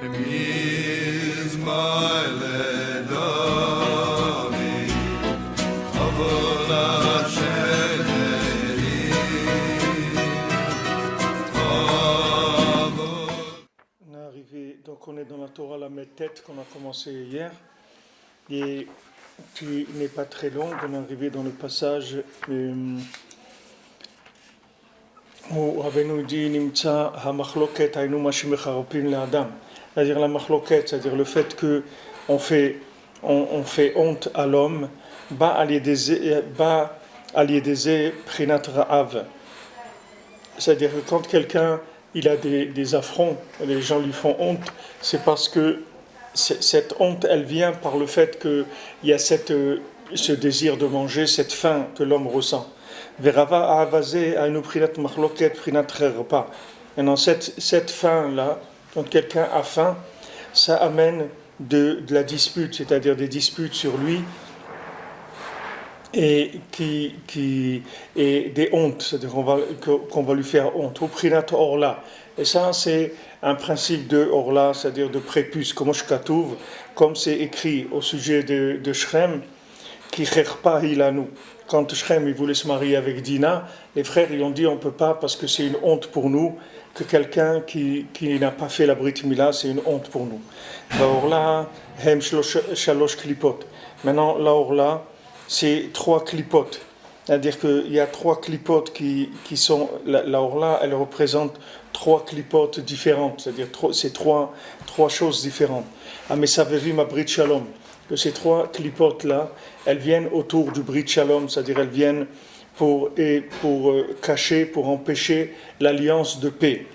Donc on est dans la Torah la tête qu'on a commencé hier et qui n'est pas très longue. On est arrivé dans le passage où Rabbeinu dit Nimtza ha-machloket haynu ma shemecharpin le-adam, c'est-à-dire la machloket, c'est-à-dire le fait que on fait honte à l'homme, ba al-yedeze prinat ra'av, c'est-à-dire que quand quelqu'un il a des affronts, les gens lui font honte, c'est parce que cette honte, elle vient par le fait qu'il y a ce désir de manger, cette faim que l'homme ressent. Et dans cette faim-là, quand quelqu'un a faim, ça amène de la dispute, c'est-à-dire des disputes sur lui, et des hontes, c'est-à-dire qu'on va lui faire honte. Au prinat orla. Et ça, c'est un principe de orla, c'est-à-dire de prépuce, comme c'est écrit au sujet de Shrem, qui cherpa ilanu. Quand Shrem il voulait se marier avec Dina, les frères ils ont dit on peut pas parce que c'est une honte pour nous que quelqu'un qui n'a pas fait la Brit Mila, c'est une honte pour nous. La orla hem shalosh klipot. Maintenant la orla c'est 3 clipotes. C'est-à-dire qu'il y a 3 clipotes qui sont... La orla, elle représente 3 clipotes différentes. C'est-à-dire c'est trois choses différentes. Ah, mais ça veut dire ma Brit Shalom. Que ces 3 clipotes-là, elles viennent autour du Brit Shalom. C'est-à-dire elles viennent pour cacher, pour empêcher l'alliance de paix.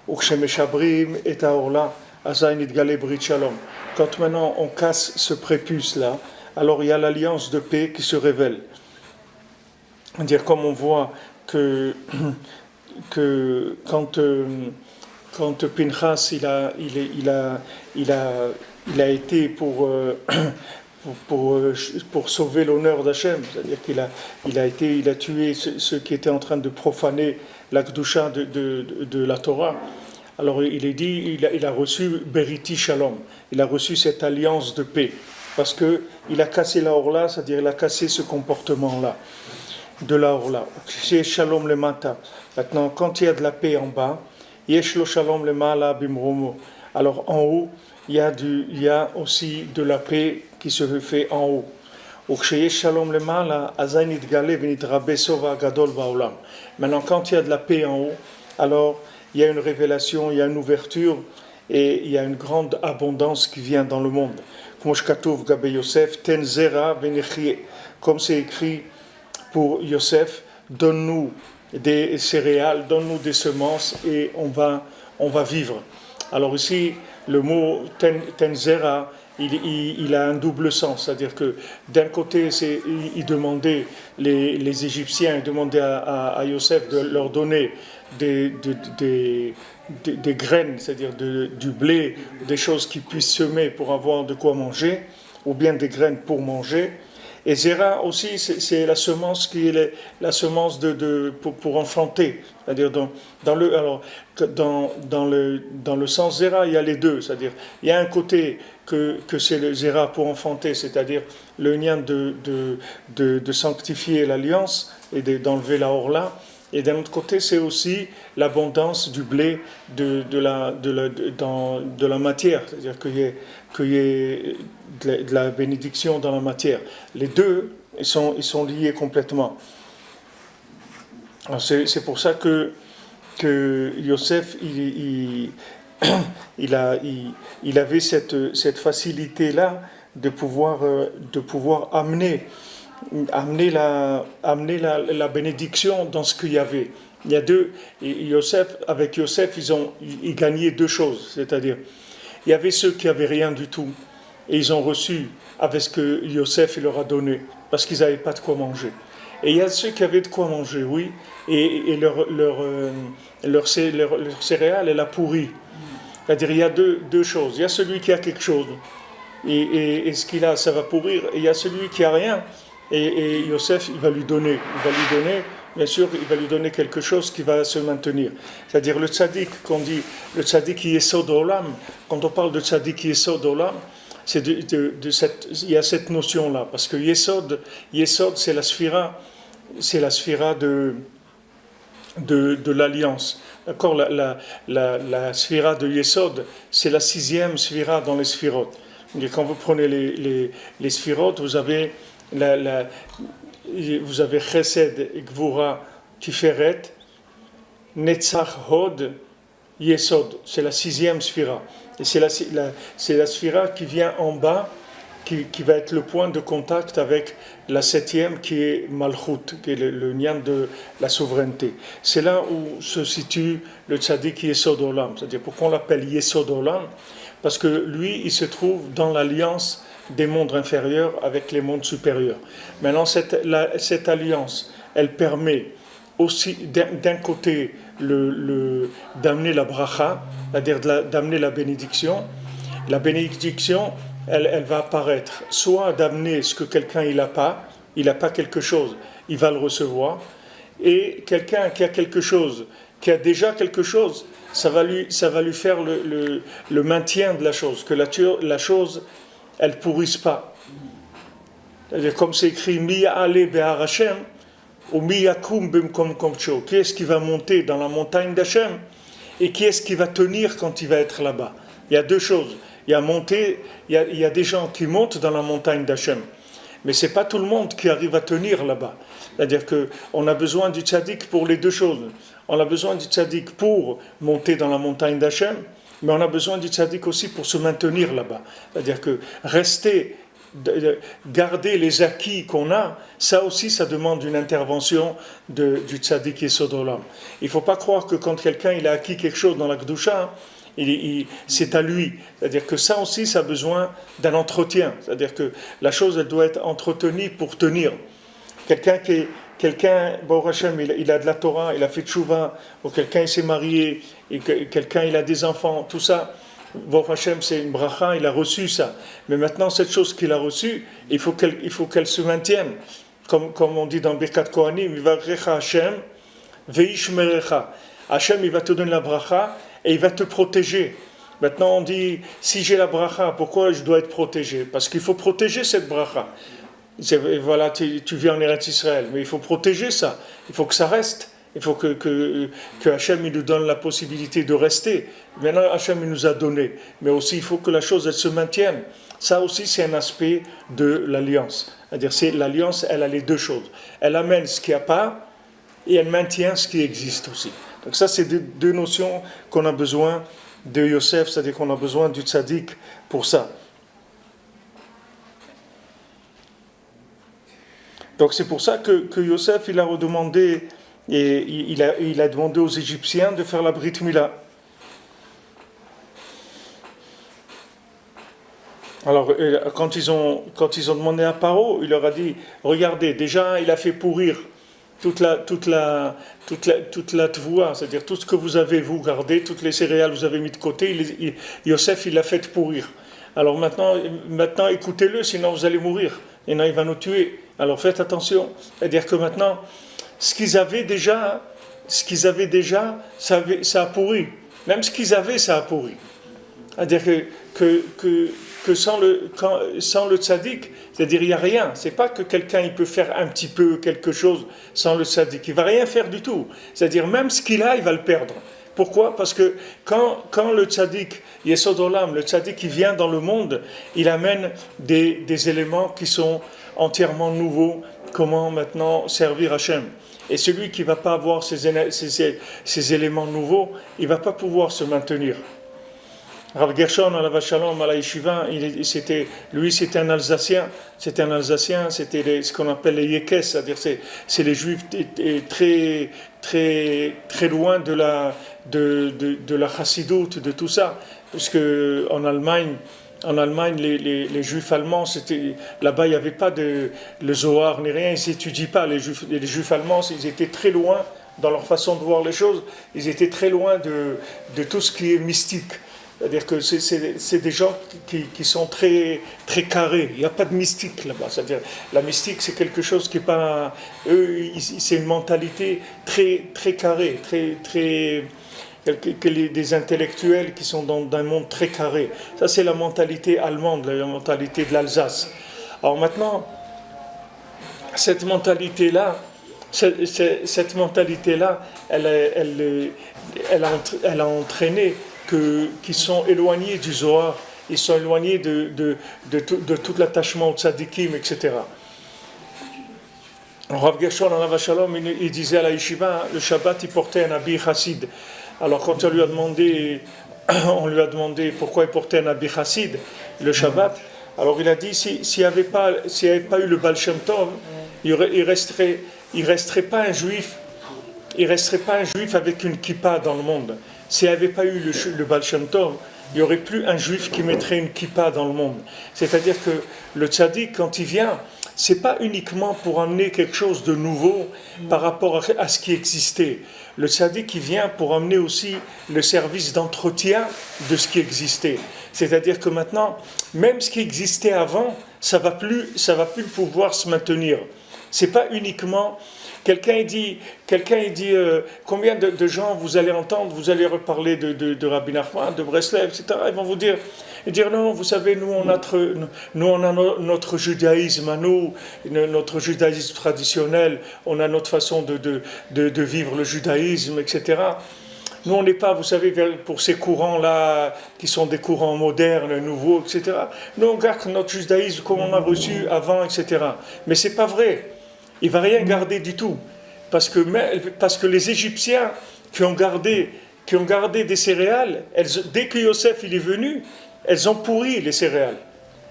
Ukshemeshabrim et orla, azayin itgale Brit Shalom. Quand maintenant on casse ce prépuce-là, alors il y a l'alliance de paix qui se révèle. C'est-à-dire comme on voit que quand Pinchas il a été pour sauver l'honneur d'Hachem, c'est-à-dire il a tué ceux qui étaient en train de profaner la Kedusha de la Torah. Alors il a reçu Beriti Shalom, il a reçu cette alliance de paix. Parce qu'il a cassé la orla, c'est-à-dire il a cassé ce comportement-là, de la orla. C'est shalom le mata. Maintenant, quand il y a de la paix en bas, yesh lo shalom le mala bimromo. Alors en haut, il y a aussi de la paix qui se fait en haut. Uksheyesh shalom le mala, azayin itgale v'nitrabe sova gadol ba'olam. Maintenant, quand il y a de la paix en haut, alors il y a une révélation, il y a une ouverture et il y a une grande abondance qui vient dans le monde. Comme c'est écrit pour Yosef, donne-nous des céréales, donne-nous des semences et on va vivre. Alors ici, le mot tenzera, il a un double sens, c'est-à-dire que d'un côté, il demandait, les Égyptiens ils demandaient à Yosef de leur donner des graines, c'est-à-dire du blé, des choses qu'ils puissent semer pour avoir de quoi manger, ou bien des graines pour manger. Et Zera aussi, c'est la semence qui est la semence pour enfanter. C'est-à-dire dans le sens Zera, il y a les deux. C'est-à-dire il y a un côté que c'est le Zera pour enfanter, c'est-à-dire le lien de sanctifier l'alliance et d'enlever la orla. Et d'un autre côté, c'est aussi l'abondance du blé de la matière, c'est-à-dire qu'il y ait de la bénédiction dans la matière. Les deux, ils sont liés complètement. Alors c'est pour ça que Yosef, il avait cette facilité-là de pouvoir amener la bénédiction dans ce qu'il y avait. Il y a avec Yosef, ils gagnaient 2 choses, c'est-à-dire, il y avait ceux qui n'avaient rien du tout, et ils ont reçu avec ce que Yosef il leur a donné, parce qu'ils n'avaient pas de quoi manger. Et il y a ceux qui avaient de quoi manger, oui, et leur céréale, elle a pourri. C'est-à-dire, il y a deux choses. Il y a celui qui a quelque chose, et ce qu'il a, ça va pourrir, et il y a celui qui a rien, et Yosef, il va lui donner bien sûr, il va lui donner quelque chose qui va se maintenir. C'est-à-dire le tzaddik, qu'on dit, le tzaddik yesod olam, quand on parle de tzaddik yesod olam, c'est il y a cette notion-là, parce que yesod c'est la sphira de l'alliance. D'accord, la sphira de Yesod, c'est la 6e sphira dans les sphirotes. Et quand vous prenez les sphirotes, vous avez Chesed, Gvura, Tiferet, Netzach, Hod, Yesod. C'est la 6e sphira. Et c'est la sphira qui vient en bas, qui va être le point de contact avec la 7e qui est Malchut, qui est le nian de la souveraineté. C'est là où se situe le tzaddik Yesod Olam. C'est-à-dire pourquoi on l'appelle Yesod Olam? Parce que lui, il se trouve dans l'alliance des mondes inférieurs avec les mondes supérieurs. Maintenant, cette alliance, elle permet aussi d'un côté d'amener la bracha, c'est-à-dire d'amener la bénédiction. La bénédiction, elle va apparaître soit d'amener ce que quelqu'un il n'a pas quelque chose, il va le recevoir, et quelqu'un qui a quelque chose, qui a déjà quelque chose, ça va lui faire le maintien de la chose, que la chose, elle pourrisse pas. C'est-à-dire comme c'est écrit Mi ale behar Hashem ou Mi yakum bimkom komcho. Qui est-ce qui va monter dans la montagne d'Hachem et qui est-ce qui va tenir quand il va être là-bas? Il y a deux choses. Il y a des gens qui montent dans la montagne d'Hachem, mais c'est pas tout le monde qui arrive à tenir là-bas. C'est-à-dire qu'on a besoin du tzaddik pour les deux choses. On a besoin du tzaddik pour monter dans la montagne d'Hachem, mais on a besoin du tzaddik aussi pour se maintenir là-bas. C'est-à-dire que garder les acquis qu'on a, ça aussi, ça demande une intervention du tzaddik Yesod Olam. Il ne faut pas croire que quand quelqu'un il a acquis quelque chose dans la Kedusha, c'est à lui. C'est-à-dire que ça aussi, ça a besoin d'un entretien. C'est-à-dire que la chose, elle doit être entretenue pour tenir. Baruch Hashem, il a de la Torah, il a fait tchouva, ou quelqu'un il s'est marié, et quelqu'un il a des enfants, tout ça, Baruch Hashem, c'est une bracha, il a reçu ça. Mais maintenant, cette chose qu'il a reçue, il faut qu'elle se maintienne. Comme on dit dans Birkat Kohanim, Yivarecha Hashem, Veishmerecha. Hashem, il va te donner la bracha, et il va te protéger. Maintenant, on dit, si j'ai la bracha, pourquoi je dois être protégé? Parce qu'il faut protéger cette bracha. Voilà, tu vis en Eretz Israël, mais il faut protéger ça. Il faut que ça reste. Il faut que Hachem il nous donne la possibilité de rester. Maintenant, Hachem il nous a donné. Mais aussi, il faut que la chose, elle se maintienne. Ça aussi, c'est un aspect de l'alliance. C'est-à-dire, l'alliance, elle a les deux choses. Elle amène ce qu'il n'y a pas, et elle maintient ce qui existe aussi. Donc ça, c'est deux notions qu'on a besoin de Yosef, c'est-à-dire qu'on a besoin du tzaddik pour ça. Donc c'est pour ça que Yosef, il a redemandé, et il a demandé aux Égyptiens de faire la Brit Mila. Alors, quand ils ont demandé à Paro, il leur a dit, regardez, déjà, il a fait pourrir toute la tvoua, c'est-à-dire tout ce que vous avez vous gardé, toutes les céréales vous avez mis de côté, Yosef il l'a fait pourrir. Alors maintenant écoutez-le, sinon vous allez mourir, et non il va nous tuer. Alors faites attention, c'est-à-dire que maintenant ce qu'ils avaient déjà, ça a pourri. Même ce qu'ils avaient, ça a pourri. C'est-à-dire que sans le tzaddik, c'est-à-dire il n'y a rien. C'est pas que quelqu'un il peut faire un petit peu quelque chose sans le tzaddik. Il va rien faire du tout. C'est-à-dire même ce qu'il a, il va le perdre. Pourquoi? Parce que quand le tzaddik, Yesod Olam, le tzaddik qui vient dans le monde, il amène des éléments qui sont entièrement nouveaux. Comment maintenant servir Hachem? Et celui qui ne va pas avoir ces éléments nouveaux, il ne va pas pouvoir se maintenir. Rav Gershon, alav shalom, à la yeshiva, c'était un Alsacien. C'était ce qu'on appelle les Yekes, c'est-à-dire c'est les Juifs très, très, très loin de la chassidoute, de tout ça. Puisque en Allemagne, les Juifs allemands, là-bas, il n'y avait pas le Zohar ni rien, ils n'étudient pas. Les Juifs allemands, ils étaient très loin dans leur façon de voir les choses, ils étaient très loin de tout ce qui est mystique. C'est-à-dire que c'est des gens qui sont très, très carrés. Il n'y a pas de mystique là-bas. C'est-à-dire la mystique, c'est quelque chose qui n'est pas... Eux, c'est une mentalité très, très carrée, des intellectuels qui sont dans un monde très carré. Ça, c'est la mentalité allemande, la mentalité de l'Alsace. Alors maintenant, cette mentalité-là, elle a entraîné qu'ils sont éloignés du Zohar, ils sont éloignés de tout l'attachement au tzadikim, etc. Rav Gershon, il disait à la yeshiva, le Shabbat, il portait un habit chassid. Alors quand on lui a demandé pourquoi il portait un habit chassid, le Shabbat, alors il a dit, s'il n'y avait pas eu le Baal Shem Tov, il resterait pas un juif, avec une kippa dans le monde. S'il n'y avait pas eu le Baal Shem Tov, il n'y aurait plus un juif qui mettrait une kippa dans le monde. C'est-à-dire que le tzaddik, quand il vient, c'est pas uniquement pour amener quelque chose de nouveau par rapport à ce qui existait. Le tzaddik qui vient pour amener aussi le service d'entretien de ce qui existait. C'est-à-dire que maintenant, même ce qui existait avant, ça va plus pouvoir se maintenir. C'est pas uniquement quelqu'un dit combien de gens vous allez entendre, vous allez reparler de Rabbi Nachman, de Breslev, etc. Ils vont vous dire non, vous savez, nous on a notre judaïsme à nous, notre judaïsme traditionnel, on a notre façon de vivre le judaïsme, etc. Nous, on n'est pas, vous savez, pour ces courants-là, qui sont des courants modernes, nouveaux, etc. Nous, on garde notre judaïsme comme on a reçu avant, etc. Mais c'est pas vrai. Il ne va rien garder du tout. Parce que les Égyptiens qui ont gardé des céréales, dès que Yosef il est venu, elles ont pourri les céréales.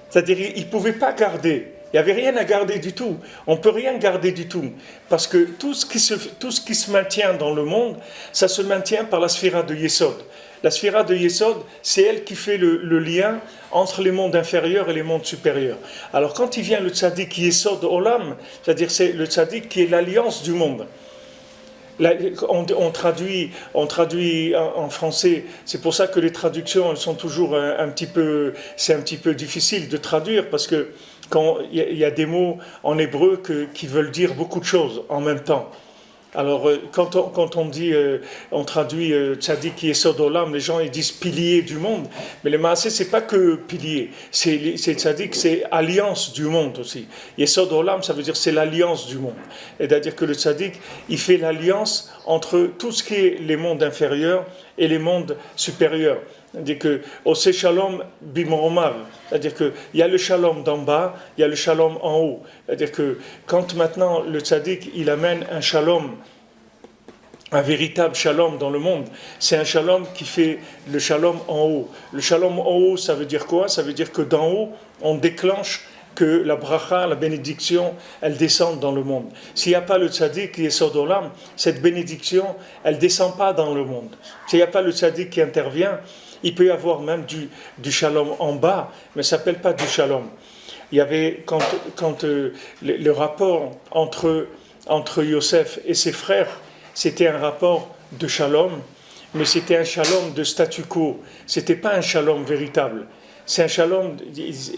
C'est-à-dire qu'ils ne pouvaient pas garder. Il n'y avait rien à garder du tout. On ne peut rien garder du tout. Parce que tout ce qui se maintient dans le monde, ça se maintient par la sphira de Yesod. La sphira de Yesod, c'est elle qui fait le lien entre les mondes inférieurs et les mondes supérieurs. Alors quand il vient le tzaddik Yesod Olam, c'est-à-dire c'est le tzaddik qui est l'alliance du monde. Là, on traduit en français, c'est pour ça que les traductions elles sont toujours c'est un petit peu difficile de traduire parce que quand il y a des mots en hébreu qui veulent dire beaucoup de choses en même temps. Alors quand on traduit tzaddik yesod olam, les gens ils disent pilier du monde, mais le maasé c'est pas que pilier, c'est tzaddik, c'est alliance du monde aussi. Yesod olam ça veut dire c'est l'alliance du monde, c'est-à-dire que le tzaddik il fait l'alliance entre tout ce qui est les mondes inférieurs et les mondes supérieurs. C'est-à-dire que Ose Shalom Bimoromav, c'est-à-dire qu'il y a le Shalom d'en bas, il y a le Shalom en haut. C'est-à-dire que quand maintenant le tzaddik il amène un Shalom, un véritable Shalom dans le monde, c'est un Shalom qui fait le Shalom en haut. Le Shalom en haut, ça veut dire quoi? Ça veut dire que d'en haut, on déclenche que la bracha, la bénédiction, elle descende dans le monde. S'il n'y a pas le tzaddik qui est Sodolam, cette bénédiction, elle ne descend pas dans le monde. S'il n'y a pas le tzaddik qui intervient, il peut y avoir même du shalom en bas, mais ça ne s'appelle pas du shalom. Il y avait, quand le rapport entre Yosef et ses frères, c'était un rapport de shalom, mais c'était un shalom de statu quo. Ce n'était pas un shalom véritable. C'est un shalom,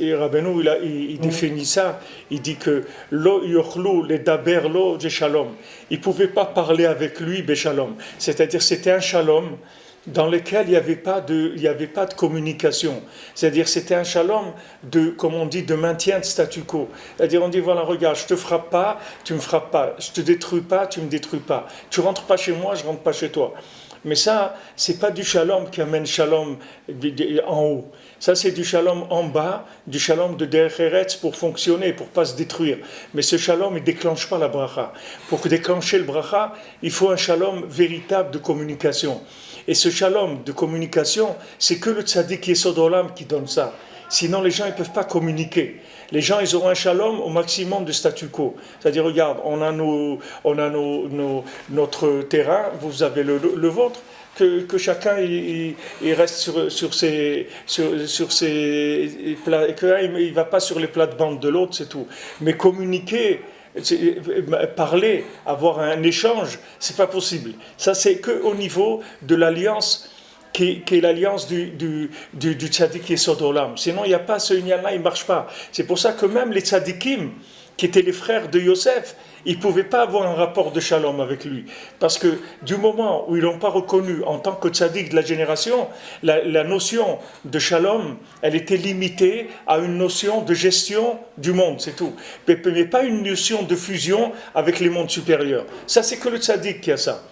et Rabbeinu il définit ça, il dit que lo yochlu le daber lo de shalom. Ils ne pouvaient pas parler avec lui be shalom. C'est-à-dire c'était un shalom dans lequel il n'y avait pas de communication. C'est-à-dire c'était un shalom comme on dit, de maintien de statu quo. C'est-à-dire on dit, voilà, regarde, je ne te frappe pas, tu ne me frappes pas. Je ne te détruis pas, tu ne me détruis pas. Tu ne rentres pas chez moi, je ne rentre pas chez toi. Mais ça, ce n'est pas du shalom qui amène shalom en haut. Ça, c'est du shalom en bas, du shalom de derech eretz pour fonctionner, pour ne pas se détruire. Mais ce shalom, il ne déclenche pas la bracha. Pour déclencher le bracha, il faut un shalom véritable de communication. Et ce shalom de communication, c'est que le tzaddik yesod olam qui donne ça. Sinon, les gens ne peuvent pas communiquer. Les gens, ils auront un shalom au maximum de statu quo. C'est-à-dire, regarde, on a notre terrain, vous avez le vôtre, que chacun il reste sur ses plats, et qu'il ne va pas sur les plates-bandes de l'autre, c'est tout. Mais communiquer, parler, avoir un échange, c'est pas possible. Ça, c'est qu'au niveau de l'alliance qui est l'alliance du tzaddik Yesod Olam. Sinon, il n'y a pas ce lien-là, il ne marche pas. C'est pour ça que même les tzaddikim, qui étaient les frères de Yosef, ils ne pouvaient pas avoir un rapport de shalom avec lui. Parce que du moment où ils ne l'ont pas reconnu en tant que tzaddik de la génération, la notion de shalom, elle était limitée à une notion de gestion du monde, c'est tout. Mais pas une notion de fusion avec les mondes supérieurs. Ça, c'est que le tzaddik qui a ça.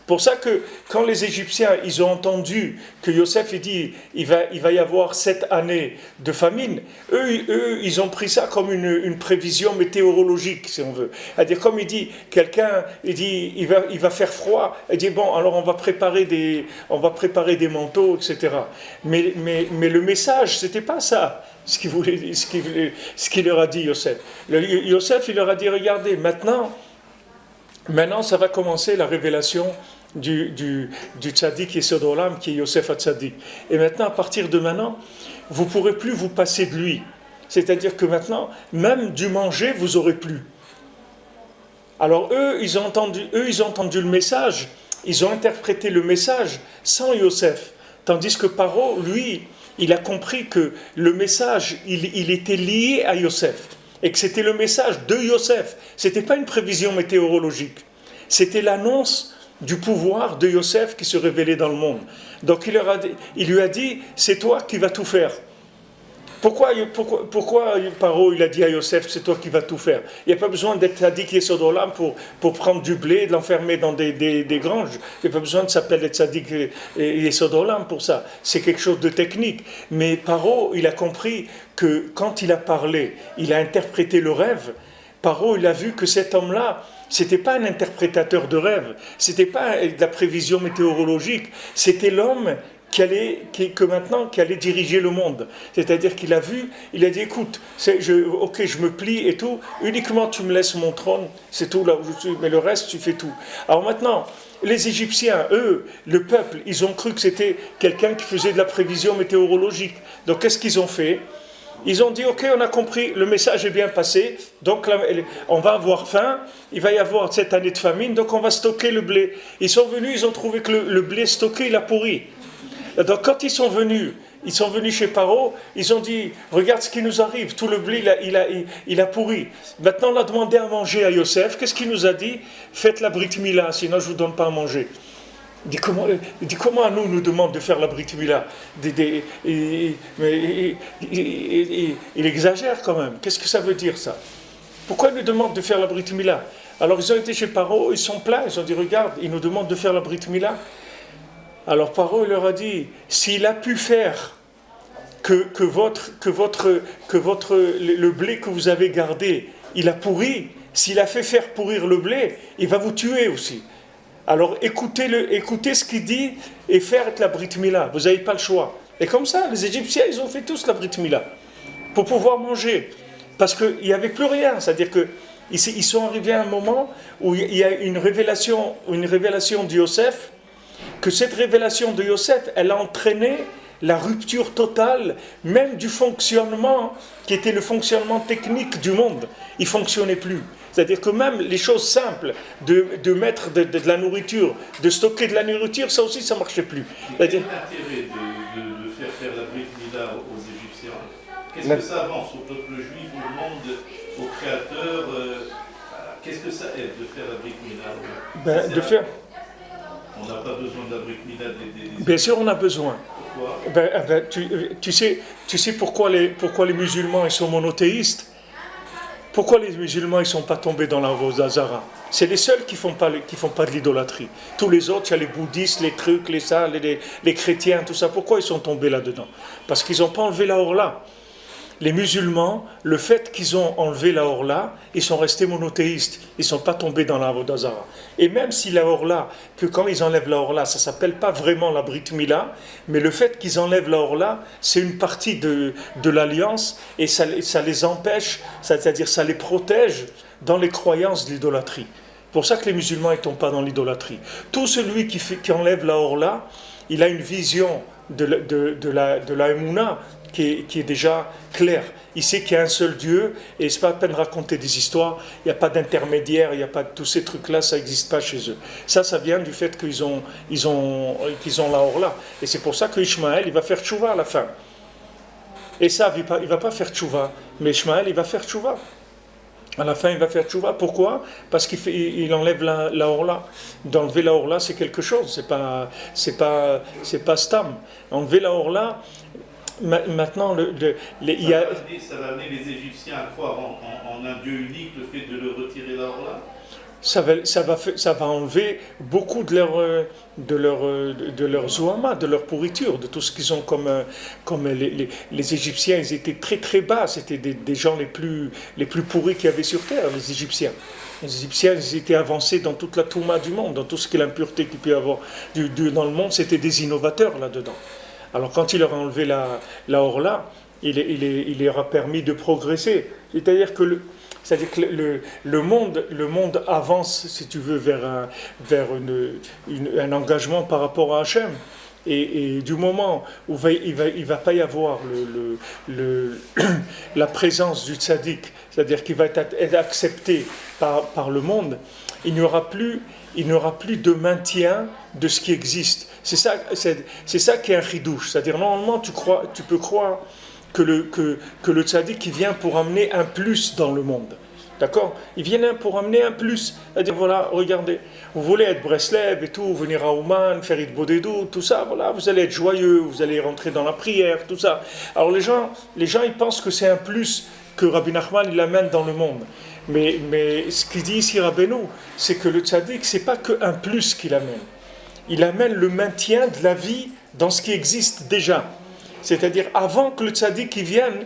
Pour ça que quand les Égyptiens ils ont entendu que Yosef il dit il va y avoir 7 années de famine, eux ils ont pris ça comme une prévision météorologique si on veut. C'est-à-dire comme il dit quelqu'un il dit il va faire froid, il dit bon alors on va préparer des manteaux etc. Mais le message c'était pas ça. Ce qu'il leur a dit Yosef. Yosef il leur a dit regardez maintenant ça va commencer la révélation du tzaddik Yesod Olam qui est Yosef HaTzadik. Et maintenant, à partir de maintenant, vous ne pourrez plus vous passer de lui. C'est-à-dire que maintenant, même du manger, vous n'aurez plus. Alors ils ont entendu le message, ils ont interprété le message sans Yosef. Tandis que Paro, lui, il a compris que le message, il était lié à Yosef. Et que c'était le message de Yosef. Ce n'était pas une prévision météorologique. C'était l'annonce du pouvoir de Yosef qui se révélait dans le monde. Donc il lui a dit, c'est toi qui vas tout faire. Pourquoi Paro il a dit à Yosef, c'est toi qui vas tout faire? Il n'y a pas besoin d'être tzaddik Yesod Olam pour prendre du blé et de l'enfermer dans des granges. Il n'y a pas besoin de s'appeler tzaddik Yesod Olam pour ça. C'est quelque chose de technique. Mais Paro, il a compris que quand il a parlé, il a interprété le rêve. Paro, il a vu que cet homme-là, c'était pas un interprétateur de rêve, c'était pas de la prévision météorologique, c'était l'homme qui allait diriger le monde. C'est-à-dire qu'il a vu, il a dit écoute, je me plie et tout, uniquement tu me laisses mon trône, c'est tout là où je suis, mais le reste tu fais tout. Alors maintenant, les Égyptiens, eux, le peuple, ils ont cru que c'était quelqu'un qui faisait de la prévision météorologique. Donc qu'est-ce qu'ils ont fait? Ils ont dit, ok, on a compris, le message est bien passé, donc là, on va avoir faim, il va y avoir cette année de famine, donc on va stocker le blé. Ils sont venus, ils ont trouvé que le blé stocké, il a pourri. Donc quand ils sont venus chez Paro, ils ont dit, regarde ce qui nous arrive, tout le blé, il a pourri. Maintenant, on a demandé à manger à Yosef, qu'est-ce qu'il nous a dit? Faites la Brit Mila, sinon je ne vous donne pas à manger. Il dit comment à nous demande de faire la Brit Mila? Il exagère quand même. Qu'est-ce que ça veut dire ça? Pourquoi il nous demande de faire la Brit Mila? Alors ils ont été chez Paro, ils sont pleins, ils ont dit regarde, il nous demande de faire la Brit Mila. Alors Paro il leur a dit s'il a pu faire que le blé que vous avez gardé, il a pourri, s'il a fait faire pourrir le blé, il va vous tuer aussi. Alors écoutez ce qu'il dit et faites la Brit Mila. Vous n'avez pas le choix. Et comme ça, les Égyptiens, ils ont fait tous la Brit Mila pour pouvoir manger. Parce qu'il n'y avait plus rien. C'est-à-dire qu'ils sont arrivés à un moment où il y a une révélation de Yosef, que cette révélation de Yosef, elle a entraîné la rupture totale, même du fonctionnement, qui était le fonctionnement technique du monde. Il ne fonctionnait plus. C'est-à-dire que même les choses simples, de mettre de la nourriture, de stocker de la nourriture, ça aussi, ça ne marchait plus. Quel est l'intérêt de faire la Brit Mila aux Égyptiens? Qu'est-ce que ça avance au peuple juif, au monde, au Créateur? Qu'est-ce que ça aide de faire la Brit Mila? On n'a pas besoin de la Brit Mila des... Bien sûr, on a besoin. Pourquoi? Tu sais pourquoi les musulmans ils sont monothéistes? Pourquoi les musulmans ne sont pas tombés dans la Vodazara? C'est les seuls qui font pas de l'idolâtrie. Tous les autres, il y a les bouddhistes, les trucs, les chrétiens, tout ça. Pourquoi ils sont tombés là-dedans? Parce qu'ils n'ont pas enlevé la Horla. Les musulmans, le fait qu'ils ont enlevé la Horla, ils sont restés monothéistes. Ils ne sont pas tombés dans la Vodazara. Et même si la Horla, que quand ils enlèvent la Horla, ça ne s'appelle pas vraiment la Brit Mila, mais le fait qu'ils enlèvent la Horla, c'est une partie de l'alliance et ça les empêche, c'est-à-dire ça les protège dans les croyances de l'idolâtrie. C'est pour ça que les musulmans ne tombent pas dans l'idolâtrie. Tout celui qui enlève la Horla, il a une vision de la Emouna qui est déjà clair. Il sait qu'il y a un seul Dieu et c'est pas à peine raconter des histoires. Il n'y a pas d'intermédiaire, il n'y a pas de tous ces trucs-là, ça n'existe pas chez eux. Ça vient du fait qu'ils ont la Orla. Et c'est pour ça que Ishmaël, il va faire tchouva à la fin. Et ça, il va pas faire tchouva, mais Ishmaël, il va faire tchouva. À la fin, il va faire tchouva. Pourquoi? Parce qu'il enlève la Orla. D'enlever la Orla, c'est quelque chose. C'est pas stam. Enlever la Orla. Maintenant, ça va amener les Égyptiens à croire en un Dieu unique, le fait de le retirer là. Ça va enlever beaucoup de leur zouama, de leur pourriture, de tout ce qu'ils ont comme les Égyptiens, ils étaient très très bas, c'était des gens les plus pourris qu'il y avait sur terre, les Égyptiens. Les Égyptiens, ils étaient avancés dans toute la touma du monde, dans tout ce qui est l'impureté qu'il peut y avoir dans le monde, c'était des innovateurs là-dedans. Alors quand il leur a enlevé la Orla, il leur a permis de progresser. C'est-à-dire que le monde avance, si tu veux, vers un engagement par rapport à Hachem. Et du moment où il va pas y avoir la présence du tzaddik, c'est-à-dire qu'il va être accepté par le monde, il n'y aura plus de maintien de ce qui existe. C'est ça qui est un chidouche. C'est-à-dire, normalement, tu peux croire que le tzaddik il vient pour amener un plus dans le monde. D'accord? Il vient pour amener un plus. C'est-à-dire, voilà, regardez, vous voulez être Breslev et tout, venir à Ouman, faire Idbodedou, tout ça, voilà, vous allez être joyeux, vous allez rentrer dans la prière, tout ça. Alors les gens ils pensent que c'est un plus que Rabbi Nachman il amène dans le monde. Mais ce qu'il dit ici Rabbeinu, c'est que le tzaddik, c'est pas qu'un plus qu'il amène. Il amène le maintien de la vie dans ce qui existe déjà. C'est-à-dire, avant que le tzaddik y vienne,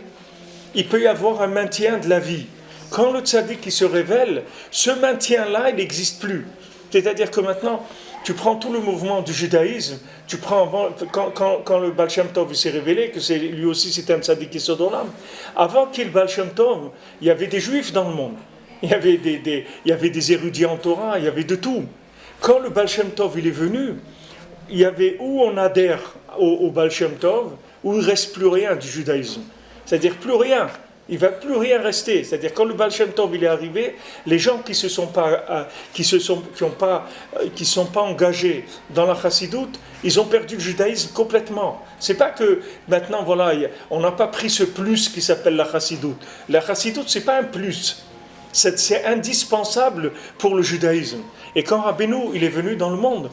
il peut y avoir un maintien de la vie. Quand le tzaddik il se révèle, ce maintien-là, il n'existe plus. C'est-à-dire que maintenant, tu prends tout le mouvement du judaïsme, tu prends quand le Baal Shem Tov s'est révélé, que lui aussi c'était un tzaddik Yesod-Olam, avant qu'il Baal Shem Tov, il y avait des juifs dans le monde. Il y avait des érudits en Torah, il y avait de tout. Quand le Baal Shem Tov il est venu, il y avait où on adhère au Baal Shem Tov, où il ne reste plus rien du judaïsme. C'est-à-dire plus rien. Il ne va plus rien rester. C'est-à-dire quand le Baal Shem Tov il est arrivé, les gens qui sont pas engagés dans la chassidoute, ils ont perdu le judaïsme complètement. C'est pas que maintenant voilà, on n'a pas pris ce plus qui s'appelle la chassidoute. La chassidoute c'est pas un plus. C'est indispensable pour le judaïsme. Et quand Rabbeinu il est venu dans le monde,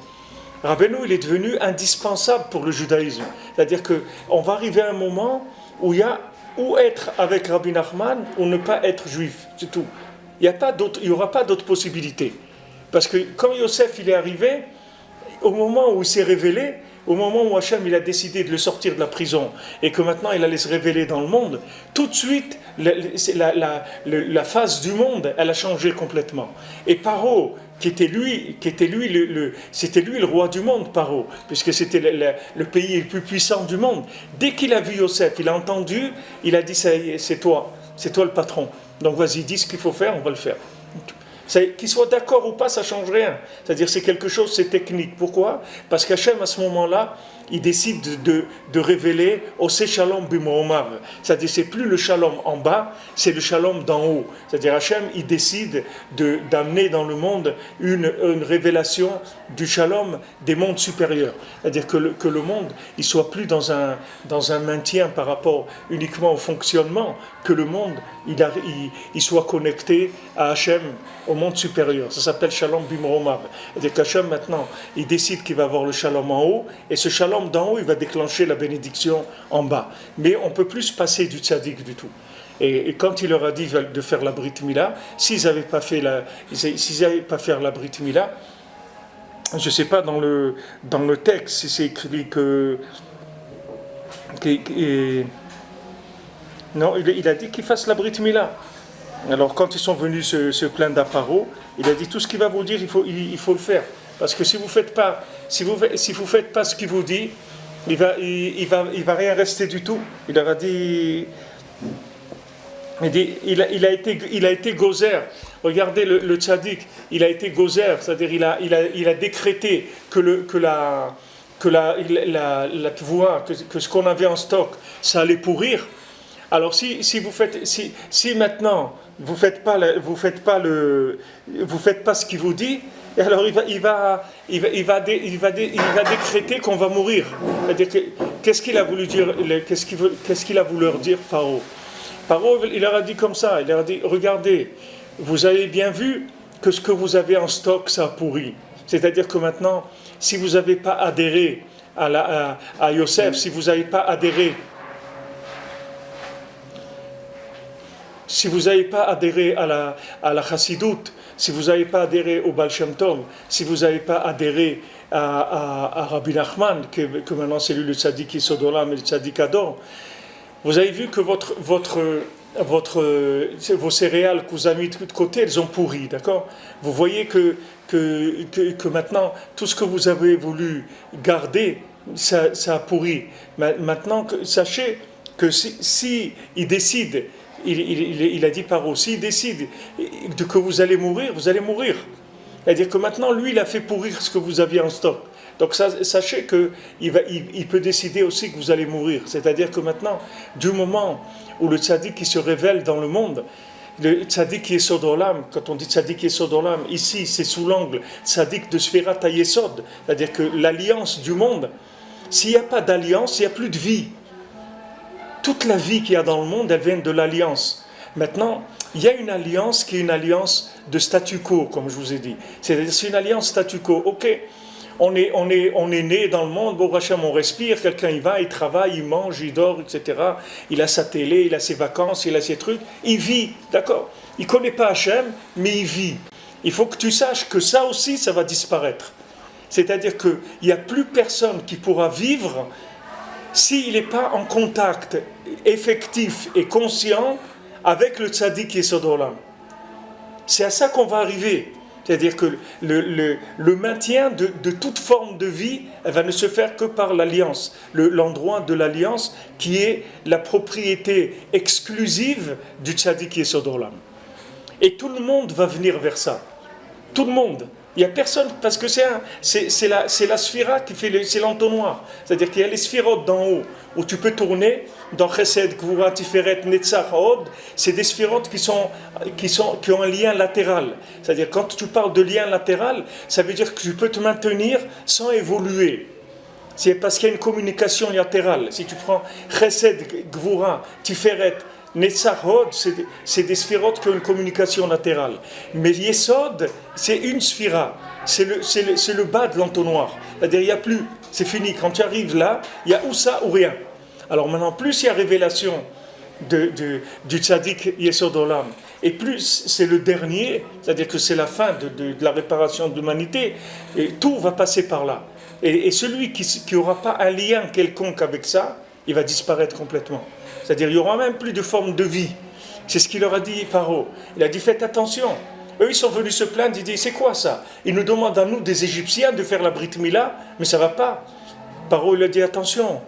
Rabbeinu il est devenu indispensable pour le judaïsme. C'est-à-dire qu'on va arriver à un moment où il y a ou être avec Rabbi Nachman ou ne pas être juif, c'est tout. Il n'y aura pas d'autre possibilité. Parce que quand Yosef il est arrivé, au moment où il s'est révélé, au moment où Hachem il a décidé de le sortir de la prison et que maintenant il allait se révéler dans le monde, tout de suite la face du monde elle a changé complètement. Et Paro, c'était lui le roi du monde, Paro, puisque c'était le pays le plus puissant du monde. Dès qu'il a vu Yosef, il a entendu, il a dit ça y est, c'est toi le patron. Donc vas-y, dis ce qu'il faut faire, on va le faire. Qu'il soit d'accord ou pas, ça ne change rien. C'est-à-dire c'est quelque chose, c'est technique. Pourquoi? Parce qu'Hachem, à ce moment-là, il décide de révéler Oseh Shalom B'Mo'omav. C'est-à-dire c'est plus le shalom en bas, c'est le shalom d'en haut. C'est-à-dire Hachem, il décide d'amener dans le monde une révélation du shalom des mondes supérieurs. C'est-à-dire que le monde, il soit plus dans un maintien par rapport uniquement au fonctionnement, que le monde, il soit connecté à Hachem, au monde supérieur. Ça s'appelle Shalom B'Mo'omav. C'est-à-dire qu'Hachem, maintenant, il décide qu'il va avoir le shalom en haut, et ce shalom d'en haut, il va déclencher la bénédiction en bas. Mais on ne peut plus se passer du tzaddik du tout. Et quand il leur a dit de faire la Brit Mila, s'ils n'avaient pas fait la Brit Mila, je ne sais pas dans le texte si c'est écrit non, il a dit qu'ils fassent la Brit Mila. Alors quand ils sont venus se plaindre à Paro, il a dit tout ce qu'il va vous dire, il faut le faire. Parce que si vous faites pas ce qu'il vous dit, il va rien rester du tout. Il leur a dit, il a été gozer. Regardez le tzaddik, il a été gozer, c'est-à-dire il a décrété que que la tvoua, que ce qu'on avait en stock, ça allait pourrir. Alors si maintenant vous faites pas ce qu'il vous dit, et alors il va décréter qu'on va mourir. C'est-à-dire qu'est-ce qu'il a voulu dire, qu'est-ce qu'il a voulu leur dire Pharaon? Pharaon, il leur a dit comme ça, il leur a dit, regardez, vous avez bien vu que ce que vous avez en stock, ça a pourri. C'est-à-dire que maintenant, si vous n'avez pas adhéré à Yosef, si vous n'avez pas adhéré à la Chassidoute, si vous n'avez pas adhéré au Baal Shem Tov, si vous n'avez pas adhéré à Rabbi Nachman, que maintenant c'est lui le tzaddik Yesod Olam et le tzaddik Ador, vous avez vu que vos céréales que vous avez mis de côté, elles ont pourri, d'accord? Vous voyez que maintenant, tout ce que vous avez voulu garder, ça a pourri. Maintenant, sachez que si il décide, il a dit par aussi, il décide que vous allez mourir, vous allez mourir. C'est-à-dire que maintenant, lui, il a fait pourrir ce que vous aviez en stock. Donc sachez qu'il peut décider aussi que vous allez mourir. C'est-à-dire que maintenant, du moment où le tzaddik qui se révèle dans le monde, le tzaddik Yesod Olam, quand on dit tzaddik Yesod Olam, ici c'est sous l'angle tzaddik de Sfirat HaYesod, c'est-à-dire que l'alliance du monde, s'il n'y a pas d'alliance, il n'y a plus de vie. Toute la vie qu'il y a dans le monde, elle vient de l'alliance. Maintenant, il y a une alliance qui est une alliance de statu quo, comme je vous ai dit. C'est une alliance statu quo. Ok, on est né dans le monde, bon Hachem, on respire, quelqu'un il va, il travaille, il mange, il dort, etc. Il a sa télé, il a ses vacances, il a ses trucs, il vit, d'accord? Il ne connaît pas Hachem, mais il vit. Il faut que tu saches que ça aussi, ça va disparaître. C'est-à-dire qu'il n'y a plus personne qui pourra vivre s'il n'est pas en contact effectif et conscient avec le tzaddik Yesod Olam. C'est à ça qu'on va arriver. C'est-à-dire que le maintien de toute forme de vie, elle va ne se faire que par l'alliance. L'endroit de l'alliance qui est la propriété exclusive du tzaddik Yesod Olam. Et tout le monde va venir vers ça. Tout le monde. Il n'y a personne, parce que c'est la sphira qui fait c'est l'entonnoir. C'est-à-dire qu'il y a les sphirotes d'en haut, où tu peux tourner, dans Chesed, Gvura, Tiferet, Netzach, Hod, c'est des sphirotes qui ont un lien latéral. C'est-à-dire quand tu parles de lien latéral, ça veut dire que tu peux te maintenir sans évoluer. C'est parce qu'il y a une communication latérale. Si tu prends Chesed, Gvura, Tiferet, Netzach, Hod, c'est des sphirotes qui ont une communication latérale. Mais Yesod, c'est une sphira. C'est le bas de l'entonnoir. C'est-à-dire, il n'y a plus. C'est fini. Quand tu arrives là, il y a ou ça ou rien. Alors maintenant, plus il y a révélation du tzaddik Yesod Olam, et plus c'est le dernier, c'est-à-dire que c'est la fin de la réparation de l'humanité, et tout va passer par là. Et celui qui n'aura pas un lien quelconque avec ça, il va disparaître complètement. C'est-à-dire qu'il n'y aura même plus de forme de vie. C'est ce qu'il leur a dit Paro. Il a dit faites attention. Eux ils sont venus se plaindre, ils disent c'est quoi ça? Ils nous demandent à nous des Égyptiens de faire la Brit Mila, mais ça ne va pas. Paro il a dit attention.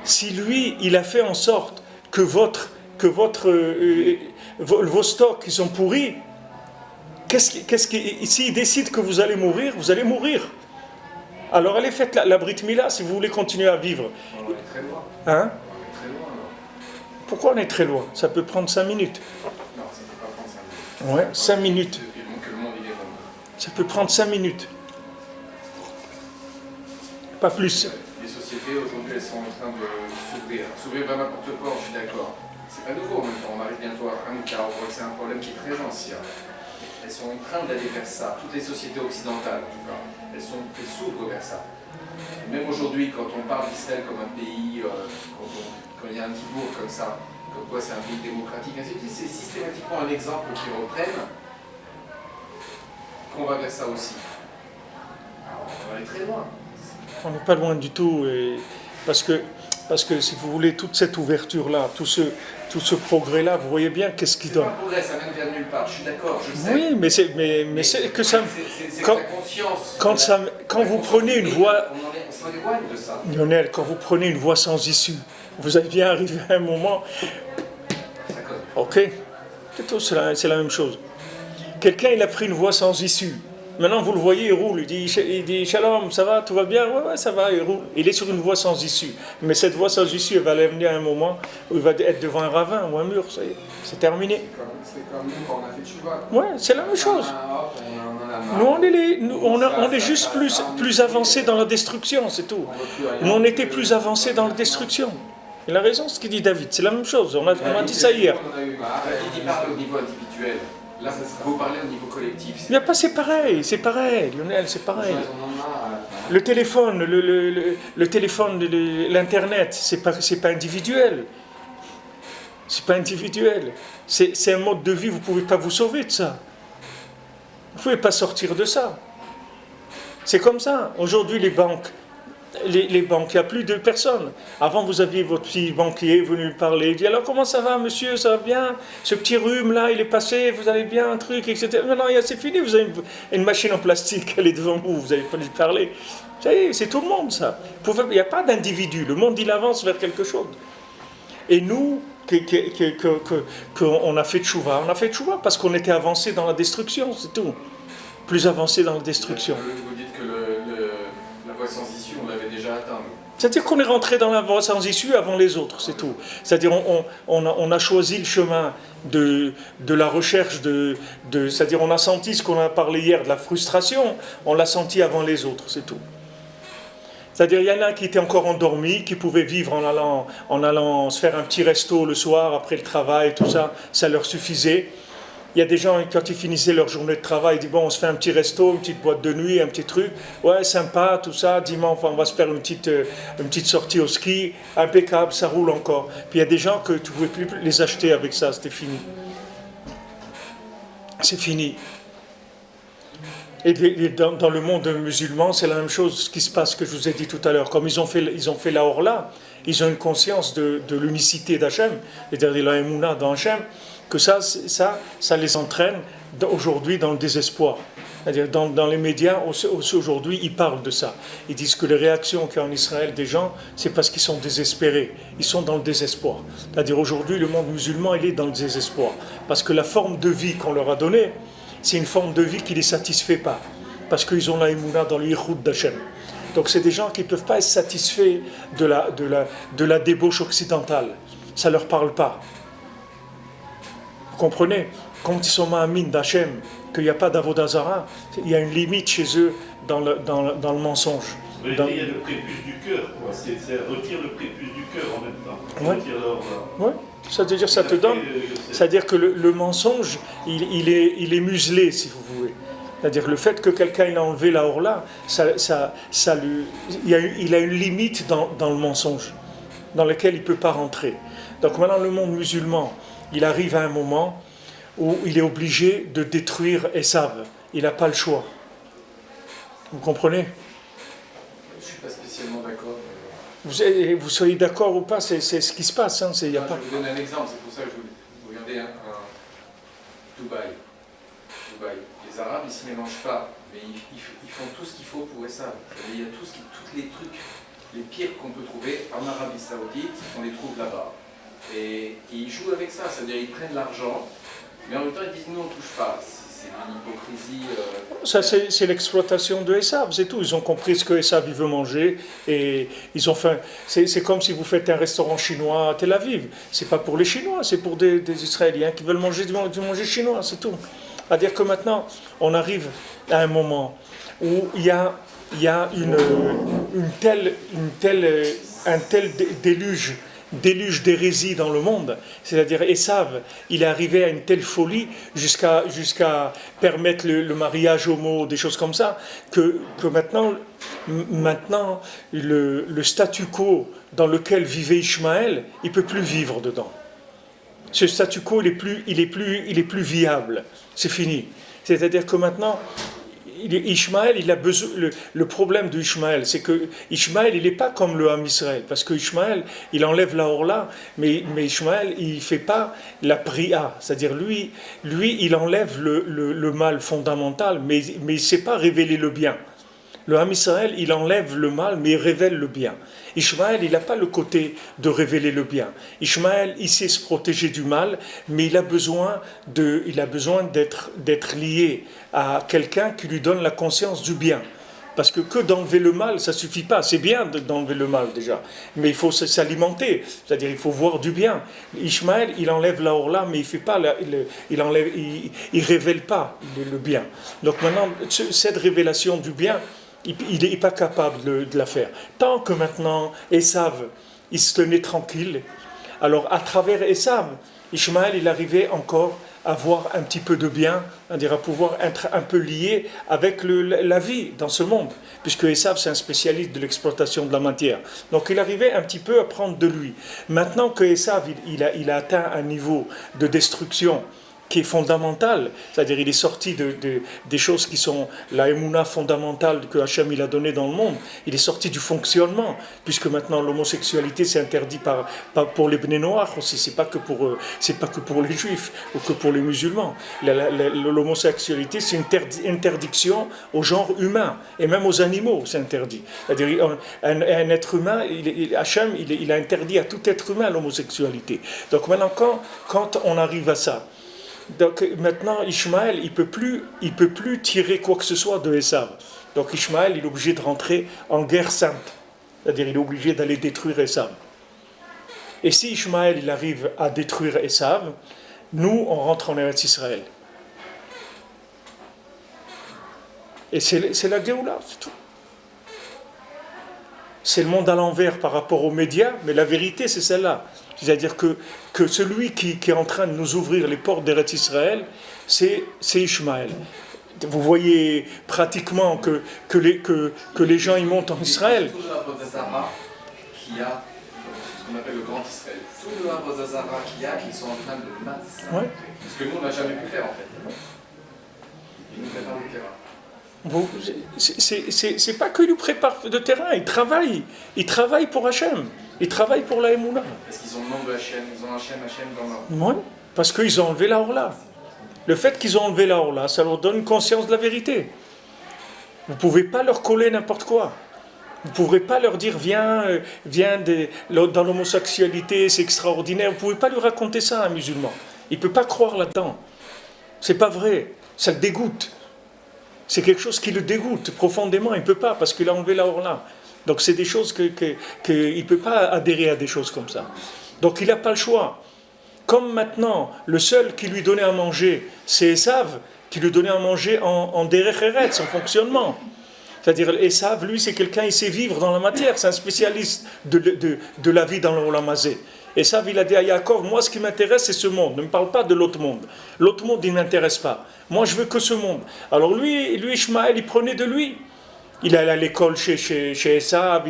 Si lui il a fait en sorte que vos stocks ils sont pourris, s'il décide que vous allez mourir, vous allez mourir. Alors allez faites la Brit Mila si vous voulez continuer à vivre. On est très loin. Hein? Très loin, alors. Pourquoi on est très loin? Ça peut prendre 5 minutes. Non, ça ne peut pas prendre 5 minutes. Ouais, 5 minutes. Que le monde il est comme Ça peut prendre 5 minutes. Pas plus. Les sociétés aujourd'hui elles sont en train de s'ouvrir vers n'importe quoi, je suis d'accord. C'est pas nouveau en même temps, on arrive bientôt à Hanouka, on voit que c'est un problème qui est très ancien. Elles sont en train d'aller vers ça, toutes les sociétés occidentales en tout cas, elles s'ouvrent vers ça. Et même aujourd'hui, quand on parle d'Israël comme un pays, quand il y a un discours comme ça, comme quoi c'est un pays démocratique, ainsi de suite, c'est systématiquement un exemple qu'ils reprennent, qu'on va vers ça aussi. Alors, on va aller très loin. On n'est pas loin du tout. Parce que si vous voulez, toute cette ouverture-là, tout ce progrès-là, vous voyez bien qu'est-ce qu'il donne. C'est pas un progrès, ça ne vient de nulle part, je suis d'accord, je sais. Oui, mais c'est que ça... C'est Quand, la conscience. quand vous prenez une voie... On s'en éloigne de ça. Lionel, quand vous prenez une voie sans issue, vous allez bien arriver à un moment... Ça cause. Ok, c'est la même chose. Quelqu'un, il a pris une voie sans issue. Maintenant, vous le voyez, il roule. Il dit Shalom, ça va, tout va bien? Ouais, ça va, il roule. Il est sur une voie sans issue. Mais cette voie sans issue, elle va l'amener à un moment où il va être devant un ravin ou un mur. Ça y est, c'est terminé. C'est comme nous quand on a fait Tchouva. Ouais, c'est la même chose. Nous, on est juste plus avancés dans la destruction, c'est tout. Nous, on était plus avancés dans la destruction. Il a raison, ce qu'il dit David, c'est la même chose. On a dit ça hier. Il parle au niveau individuel. Là, vous parlez au niveau collectif. Il n'y a pas, c'est pareil, Lionel, c'est pareil. Le téléphone, le téléphone, l'internet, c'est pas individuel. C'est pas individuel. C'est un mode de vie, vous ne pouvez pas vous sauver de ça. Vous ne pouvez pas sortir de ça. C'est comme ça. Aujourd'hui, les banques, il n'y a plus de personnes. Avant, vous aviez votre petit banquier venu lui parler. Il dit, alors comment ça va, monsieur, ça va bien? Ce petit rhume là, il est passé, vous allez bien, un truc, etc. Maintenant, c'est fini, vous avez une machine en plastique, elle est devant vous, vous n'avez pas lui parler. Ça y est, c'est tout le monde, ça. Il n'y a pas d'individu. Le monde, il avance vers quelque chose. Et nous, qu'on a fait tchouva, parce qu'on était avancé dans la destruction, c'est tout. Plus avancé dans la destruction. Vous dites que la voie sans issue, on l'avait déjà atteint. C'est-à-dire qu'on est rentré dans la voie sans issue avant les autres, c'est tout. C'est-à-dire on a choisi le chemin de la recherche, c'est-à-dire on a senti ce qu'on a parlé hier, de la frustration, on l'a senti avant les autres, c'est tout. C'est-à-dire il y en a qui étaient encore endormis, qui pouvaient vivre en allant se faire un petit resto le soir, après le travail, tout ça, ça leur suffisait. Il y a des gens, quand ils finissaient leur journée de travail, ils disent, bon, on se fait un petit resto, une petite boîte de nuit, un petit truc. Ouais, sympa, tout ça. Dimanche, on va se faire une petite sortie au ski. Impeccable, ça roule encore. Puis il y a des gens que tu ne pouvais plus les acheter avec ça, c'était fini. C'est fini. Et dans le monde musulman, c'est la même chose, ce qui se passe que je vous ai dit tout à l'heure. Comme ils ont fait la Orla, ils ont une conscience de l'unicité d'Hachem, c'est-à-dire la Emouna dans Hachem, que ça les entraîne aujourd'hui dans le désespoir. C'est-à-dire dans les médias, aussi aujourd'hui, ils parlent de ça. Ils disent que les réactions qu'il y a en Israël des gens, c'est parce qu'ils sont désespérés. Ils sont dans le désespoir. C'est-à-dire aujourd'hui, le monde musulman, il est dans le désespoir. Parce que la forme de vie qu'on leur a donnée, c'est une forme de vie qui ne les satisfait pas. Parce qu'ils ont la Emouna dans le Yichud d'Hachem. Donc c'est des gens qui ne peuvent pas être satisfaits de la débauche occidentale. Ça ne leur parle pas. Vous comprenez? Quand ils sont ma'amines d'Hachem, qu'il n'y a pas d'Avodazara, il y a une limite chez eux dans le mensonge. Il y a le prépuce du cœur, quoi. C'est retire le prépuce du cœur en même temps. Ouais. Retire Ouais. C'est-à-dire ça te donne. C'est-à-dire que le mensonge, il est muselé, si vous voulez. C'est-à-dire le fait que quelqu'un il a enlevé la orla, il a une limite dans le mensonge, dans lequel il ne peut pas rentrer. Donc maintenant le monde musulman, il arrive à un moment où il est obligé de détruire Esav. Il n'a pas le choix. Vous comprenez? Je ne suis pas spécialement d'accord. Vous soyez d'accord ou pas, c'est ce qui se passe. Hein, Je vais vous donner un exemple, c'est pour ça que vous regardez Dubaï. Les Arabes, ils ne se mélangent pas, mais ils font tout ce qu'il faut pour Esav. Il y a tous les trucs, les pires qu'on peut trouver en Arabie Saoudite, on les trouve là-bas. Et ils jouent avec ça, c'est-à-dire ils prennent l'argent, mais en même temps ils disent nous on ne touche pas. C'est une hypocrisie. Ça c'est l'exploitation de Esav, c'est tout. Ils ont compris ce que Esav il veut manger et ils ont fait. C'est comme si vous faites un restaurant chinois à Tel Aviv. C'est pas pour les Chinois, c'est pour des Israéliens qui veulent manger du manger chinois, c'est tout. C'est-à-dire que maintenant on arrive à un moment où il y a un tel déluge d'hérésie dans le monde, c'est-à-dire Esav, il est arrivé à une telle folie jusqu'à permettre le mariage homo, des choses comme ça, que maintenant le statu quo dans lequel vivait Ishmaël, il ne peut plus vivre dedans. Ce statu quo, il est plus viable, c'est fini. C'est-à-dire que maintenant, Ishmaël, il a besoin. Le problème d'Ishmaël, c'est que Ishmaël, il n'est pas comme le Ham Israël, parce que Ishmaël, il enlève la orla, mais Ishmaël, il ne fait pas la priya, c'est-à-dire lui, il enlève le mal fondamental, mais il ne sait pas révéler le bien. Le Ham Israël, il enlève le mal, mais il révèle le bien. Ishmaël, il n'a pas le côté de révéler le bien. Ishmaël, il sait se protéger du mal, mais il a besoin d'être lié à quelqu'un qui lui donne la conscience du bien. Parce que d'enlever le mal, ça ne suffit pas. C'est bien d'enlever le mal déjà, mais il faut s'alimenter, c'est-à-dire il faut voir du bien. Ishmaël, il enlève la orla, mais il fait pas, il révèle pas le bien. Donc maintenant, cette révélation du bien, il n'est pas capable de la faire. Tant que maintenant, Esav, il se tenait tranquille, alors à travers Esav, Ishmaël, il arrivait encore à voir un petit peu de bien, c'est-à-dire à pouvoir être un peu lié avec la vie dans ce monde, puisque Esav, c'est un spécialiste de l'exploitation de la matière. Donc il arrivait un petit peu à prendre de lui. Maintenant que Esav, il a atteint un niveau de destruction qui est fondamental, c'est-à-dire il est sorti des choses qui sont la émouna fondamentale que Hachem il a donnée dans le monde, il est sorti du fonctionnement, puisque maintenant l'homosexualité c'est interdit pour les Bnei Noach aussi, c'est pas que pour les juifs ou que pour les musulmans. L'homosexualité c'est une interdiction au genre humain, et même aux animaux c'est interdit. C'est-à-dire un être humain, Hachem il a interdit à tout être humain l'homosexualité. Donc maintenant quand on arrive à ça, donc maintenant Ishmaël il peut plus tirer quoi que ce soit de Esav. Donc Ishmaël il est obligé de rentrer en guerre sainte, c'est-à-dire il est obligé d'aller détruire Esav. Et si Ishmaël il arrive à détruire Esav, nous on rentre en Eretz Israël. Et c'est la Géoula, c'est tout. C'est le monde à l'envers par rapport aux médias, mais la vérité c'est celle-là. C'est-à-dire que celui qui est en train de nous ouvrir les portes d'Eretz Israël, c'est Ishmaël. Vous voyez pratiquement que les gens ils montent en Israël. Tout le Avodah qui a ce qu'on appelle le Grand Israël. Tout le Avodah qu'il y a qui sont en train de massacrer. Ouais. Ce que nous on n'a jamais pu faire en fait. Ils nous préparent le terrain. Bon, c'est pas qu'il nous prépare de terrain, il travaille pour Hachem, il travaille pour la Emouna. Parce qu'ils ont le nom de Hachem, ils ont Hachem dans leur... Oui, parce qu'ils ont enlevé la Orla. Le fait qu'ils ont enlevé la Orla, ça leur donne une conscience de la vérité. Vous ne pouvez pas leur coller n'importe quoi. Vous ne pourrez pas leur dire viens dans l'homosexualité, c'est extraordinaire. Vous ne pouvez pas lui raconter ça à un musulman. Il ne peut pas croire là-dedans. C'est pas vrai, ça le dégoûte. C'est quelque chose qui le dégoûte profondément, il ne peut pas, parce qu'il a enlevé la Orla. Donc c'est des choses qu'il ne peut pas adhérer à des choses comme ça. Donc il n'a pas le choix. Comme maintenant, le seul qui lui donnait à manger, c'est Esav, qui lui donnait à manger en Derech Eretz, en fonctionnement. C'est-à-dire, Esav, lui, c'est quelqu'un, il sait vivre dans la matière, c'est un spécialiste de la vie dans le Olam Hazé. Esav, il a dit à Yaakov, moi ce qui m'intéresse c'est ce monde, ne me parle pas de l'autre monde. L'autre monde il ne m'intéresse pas, moi je veux que ce monde. Alors lui Ishmaël il prenait de lui. Il allait à l'école chez Esav,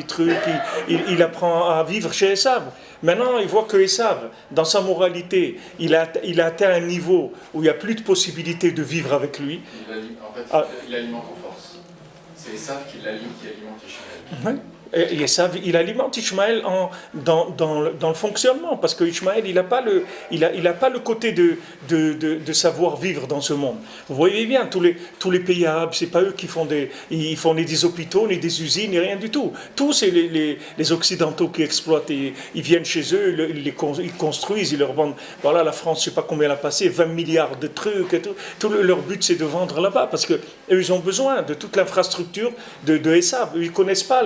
il apprend à vivre chez Esav. Maintenant il voit que Esav, dans sa moralité, il a atteint un niveau où il n'y a plus de possibilité de vivre avec lui. Il alimente en force. C'est Esav qui alimente Ishmaël. Oui. Et ça, il alimente Ishmaël dans le fonctionnement, parce que Ishmaël, il n'a pas le côté de savoir vivre dans ce monde. Vous voyez bien, tous les pays arabes, c'est pas eux qui font ni des hôpitaux, ni des usines, ni rien du tout. Tous, c'est les Occidentaux qui exploitent, ils viennent chez eux, ils construisent, ils leur vendent. Voilà, la France, je ne sais pas combien elle a passé, 20 milliards de trucs et tout. Leur but, c'est de vendre là-bas, parce qu'eux, ils ont besoin de toute l'infrastructure de Esav. Ils ne connaissent pas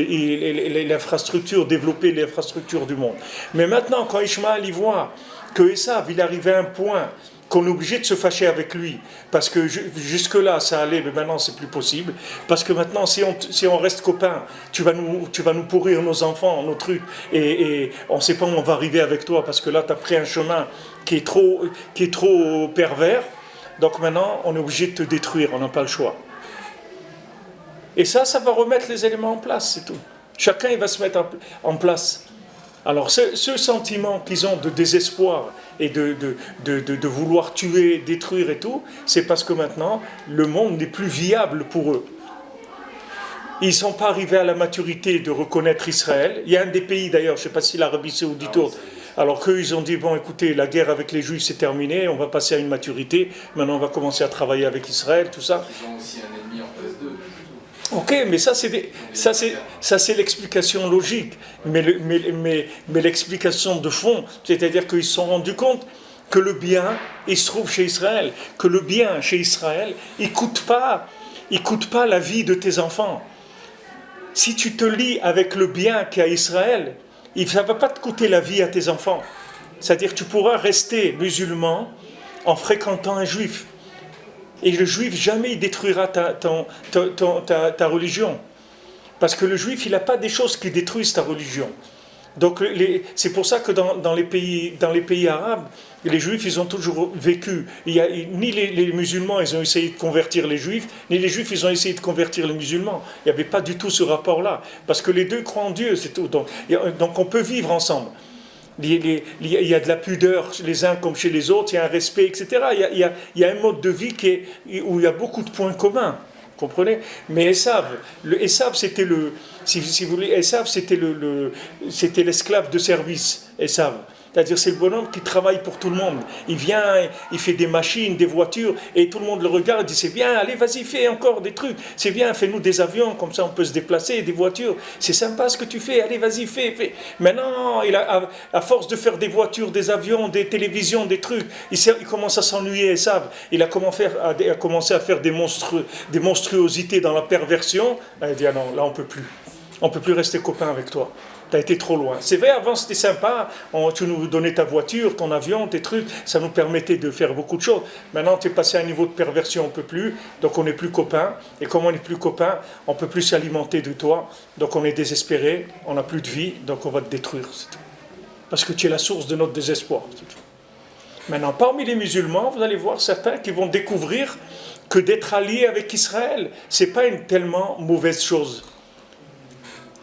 l'infrastructure, développer l'infrastructure du monde. Mais maintenant, quand Ishmaël y voit que Esav, il arrivait à un point qu'on est obligé de se fâcher avec lui, parce que jusque-là, ça allait, mais maintenant, c'est plus possible, parce que maintenant, si on reste copains, tu vas nous pourrir nos enfants, nos trucs, et on ne sait pas où on va arriver avec toi, parce que là, tu as pris un chemin qui est trop pervers, donc maintenant, on est obligé de te détruire, on n'a pas le choix. Et ça va remettre les éléments en place, c'est tout. Chacun, il va se mettre en place. Alors, ce sentiment qu'ils ont de désespoir et de vouloir tuer, détruire et tout, c'est parce que maintenant, le monde n'est plus viable pour eux. Ils ne sont pas arrivés à la maturité de reconnaître Israël. Il y a un des pays, d'ailleurs, je ne sais pas si l'Arabie Saoudite, alors qu'eux, ils ont dit, bon, écoutez, la guerre avec les Juifs, c'est terminé, on va passer à une maturité, maintenant on va commencer à travailler avec Israël, tout ça. Ils ont aussi un ennemi en face d'eux. Ok, mais ça c'est l'explication logique. Mais l'explication de fond, c'est-à-dire qu'ils se sont rendus compte que le bien, il se trouve chez Israël. Que le bien chez Israël, il ne coûte pas la vie de tes enfants. Si tu te lis avec le bien qu'il y a à Israël, ça ne va pas te coûter la vie à tes enfants. C'est-à-dire que tu pourras rester musulman en fréquentant un juif. Et le juif, jamais il détruira ta religion. Parce que le juif, il n'a pas des choses qui détruisent ta religion. Donc c'est pour ça que dans les pays arabes, les juifs, ils ont toujours vécu. Ni les musulmans, ils ont essayé de convertir les juifs, ni les juifs, ils ont essayé de convertir les musulmans. Il n'y avait pas du tout ce rapport-là. Parce que les deux croient en Dieu, c'est tout. Donc on peut vivre ensemble. Il y a de la pudeur les uns comme chez les autres, il y a un respect, etc. Il y a un mode de vie où il y a beaucoup de points communs, vous comprenez? Mais Esav c'était si vous voulez, Esav c'était l'esclave de service, Esav. C'est-à-dire c'est le bonhomme qui travaille pour tout le monde. Il vient, il fait des machines, des voitures, et tout le monde le regarde, il dit c'est bien, allez vas-y, fais encore des trucs. C'est bien, fais-nous des avions, comme ça on peut se déplacer, des voitures. C'est sympa ce que tu fais, allez vas-y, fais. Maintenant, à force de faire des voitures, des avions, des télévisions, des trucs, il commence à s'ennuyer, ça. Il a commencé à faire des monstruosités dans la perversion. Il dit ah non, là on peut plus. On peut plus rester copains avec toi. Tu as été trop loin. C'est vrai, avant c'était sympa, tu nous donnais ta voiture, ton avion, tes trucs, ça nous permettait de faire beaucoup de choses. Maintenant tu es passé à un niveau de perversion, on ne peut plus, donc on n'est plus copains. Et comme on n'est plus copains, on ne peut plus s'alimenter de toi, donc on est désespéré, on n'a plus de vie, donc on va te détruire, c'est tout. Parce que tu es la source de notre désespoir, c'est tout. Maintenant, parmi les musulmans, vous allez voir certains qui vont découvrir que d'être alliés avec Israël, ce n'est pas une tellement mauvaise chose.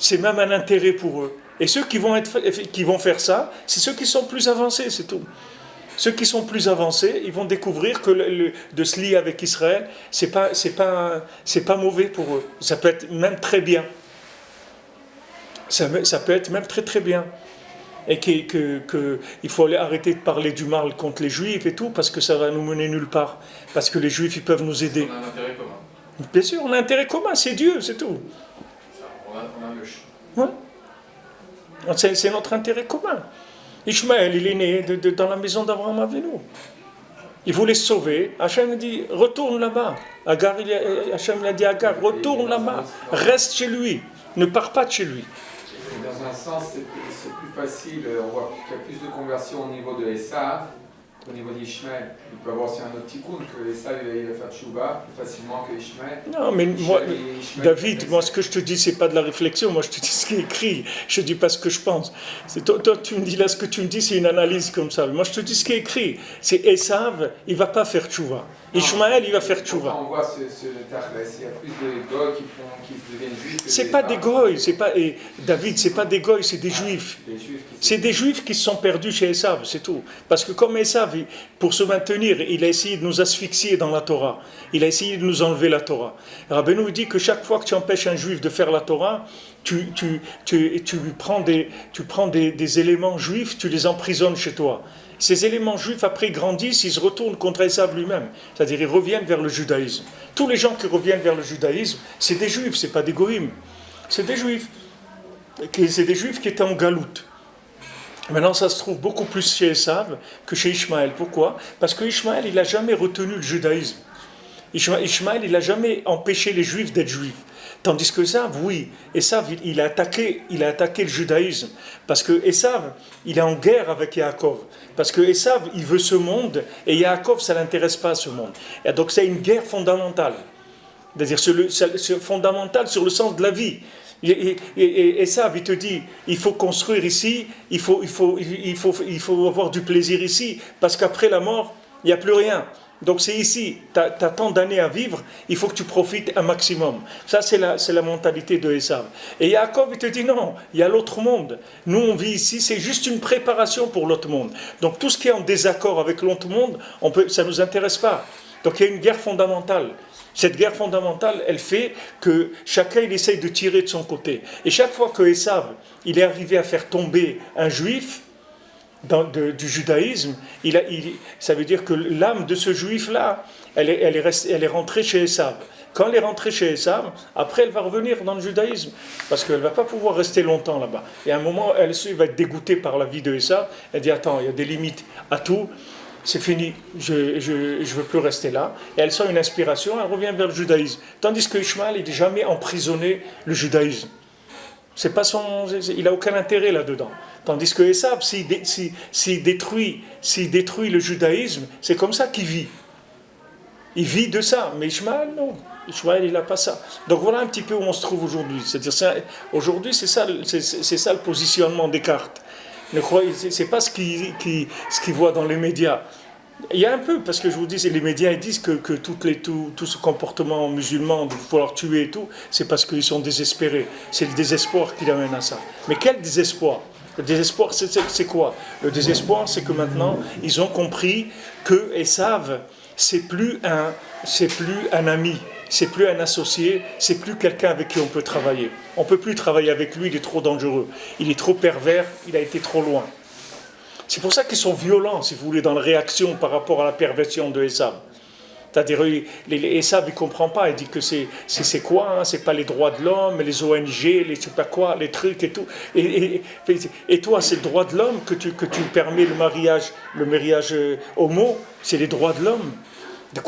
C'est même un intérêt pour eux. Et ceux qui vont faire ça, c'est ceux qui sont plus avancés, c'est tout. Ceux qui sont plus avancés, ils vont découvrir que de se lier avec Israël, c'est pas mauvais pour eux. Ça peut être même très bien. Ça peut être même très très bien. Et qu'il faut arrêter de parler du mal contre les Juifs et tout, parce que ça va nous mener nulle part. Parce que les Juifs, ils peuvent nous aider. On a un intérêt commun. Bien sûr, on a un intérêt commun, c'est Dieu, c'est tout. On a le ch. Ouais. C'est notre intérêt commun. Ishmaël, il est né dans la maison d'Abraham Avinu. Il voulait se sauver. Hachem dit, retourne là-bas. Hachem a dit à Agar, retourne là-bas. Reste chez lui. Ne pars pas de chez lui. Dans un sens, c'est plus facile. On voit qu'il y a plus de conversion au niveau de Esav qu'au niveau d'Ishmaël. Il peut y avoir aussi un autre tikkun que Esav il va faire tchouba plus facilement que Ishmaël. Non, mais moi, David, moi ce que je te dis, c'est pas de la réflexion. Moi je te dis ce qui est écrit. Je te dis pas ce que je pense. Toi, tu me dis là ce que tu me dis, c'est une analyse comme ça. Moi je te dis ce qui est écrit. C'est Esav, il va pas faire tchouva. Ishmaël, il va faire tchouva. On voit ce tachlès. Il y a plus de goy qui deviennent juifs. C'est pas des goy, David, c'est pas des goy, c'est des juifs. C'est des juifs qui se sont perdus chez Esav, c'est tout. Parce que comme Esav, pour se maintenir, il a essayé de nous asphyxier dans la Torah. Il a essayé de nous enlever la Torah. Rabbeinu dit que chaque fois que tu empêches un juif de faire la Torah, tu prends des éléments juifs, tu les emprisonnes chez toi. Ces éléments juifs, après, ils grandissent, ils se retournent contre Esav lui-même. C'est-à-dire, ils reviennent vers le judaïsme. Tous les gens qui reviennent vers le judaïsme, c'est des juifs, c'est pas des goïms. C'est des juifs. C'est des juifs qui étaient en galoute. Maintenant, ça se trouve beaucoup plus chez Esav que chez Ishmaël. Pourquoi? Parce que Ishmaël, il n'a jamais retenu le judaïsme. Ishmaël, il n'a jamais empêché les juifs d'être juifs. Tandis que Esav, oui, Esav, il a attaqué le judaïsme. Parce que Esav, il est en guerre avec Yaakov. Parce que Esav, il veut ce monde, et Yaakov, ça ne l'intéresse pas, ce monde. Et donc c'est une guerre fondamentale. C'est-à-dire c'est fondamental sur le sens de la vie. Et Esav, il te dit, il faut construire ici, il faut avoir du plaisir ici, parce qu'après la mort, il n'y a plus rien. Donc c'est ici, tu as tant d'années à vivre, il faut que tu profites un maximum. Ça, c'est la mentalité de Esav. Et Yaakov, il te dit non, il y a l'autre monde. Nous, on vit ici, c'est juste une préparation pour l'autre monde. Donc tout ce qui est en désaccord avec l'autre monde, ça ne nous intéresse pas. Donc il y a une guerre fondamentale. Cette guerre fondamentale, elle fait que chacun, il essaye de tirer de son côté. Et chaque fois que Esav, il est arrivé à faire tomber un juif, du judaïsme, ça veut dire que l'âme de ce juif-là, elle est rentrée chez Esav. Quand elle est rentrée chez Esav, après elle va revenir dans le judaïsme, parce qu'elle ne va pas pouvoir rester longtemps là-bas. Et à un moment, elle va être dégoûtée par la vie de Esav, elle dit attends, il y a des limites à tout, c'est fini, je ne veux plus rester là. Et elle sent une inspiration, elle revient vers le judaïsme. Tandis que Ishmaël, il n'est jamais emprisonné le judaïsme. C'est pas il n'a aucun intérêt là-dedans. Tandis que Esav, s'il détruit le judaïsme, c'est comme ça qu'il vit. Il vit de ça, mais Ishmaël, non. Ishmaël, il n'a pas ça. Donc voilà un petit peu où on se trouve aujourd'hui. C'est-à-dire, aujourd'hui, c'est ça le positionnement des cartes. Ne croyez, c'est pas ce qu'ils voient dans les médias. Il y a un peu, parce que je vous dis, les médias ils disent que tout ce comportement musulman de vouloir tuer et tout, c'est parce qu'ils sont désespérés. C'est le désespoir qui l'amène à ça. Mais quel désespoir? Le désespoir, c'est quoi? Le désespoir, c'est que maintenant, ils ont compris que Esav, c'est plus un ami, c'est plus un associé, c'est plus quelqu'un avec qui on peut travailler. On ne peut plus travailler avec lui, il est trop dangereux. Il est trop pervers, il a été trop loin. C'est pour ça qu'ils sont violents, si vous voulez, dans la réaction par rapport à la perversion de Esav. C'est-à-dire, Esav, il ne comprend pas, il dit que c'est quoi, hein, c'est pas les droits de l'homme, les ONG, les je sais pas quoi, les trucs et tout. Et toi, c'est le droit de l'homme que tu permets le mariage homo, c'est les droits de l'homme. De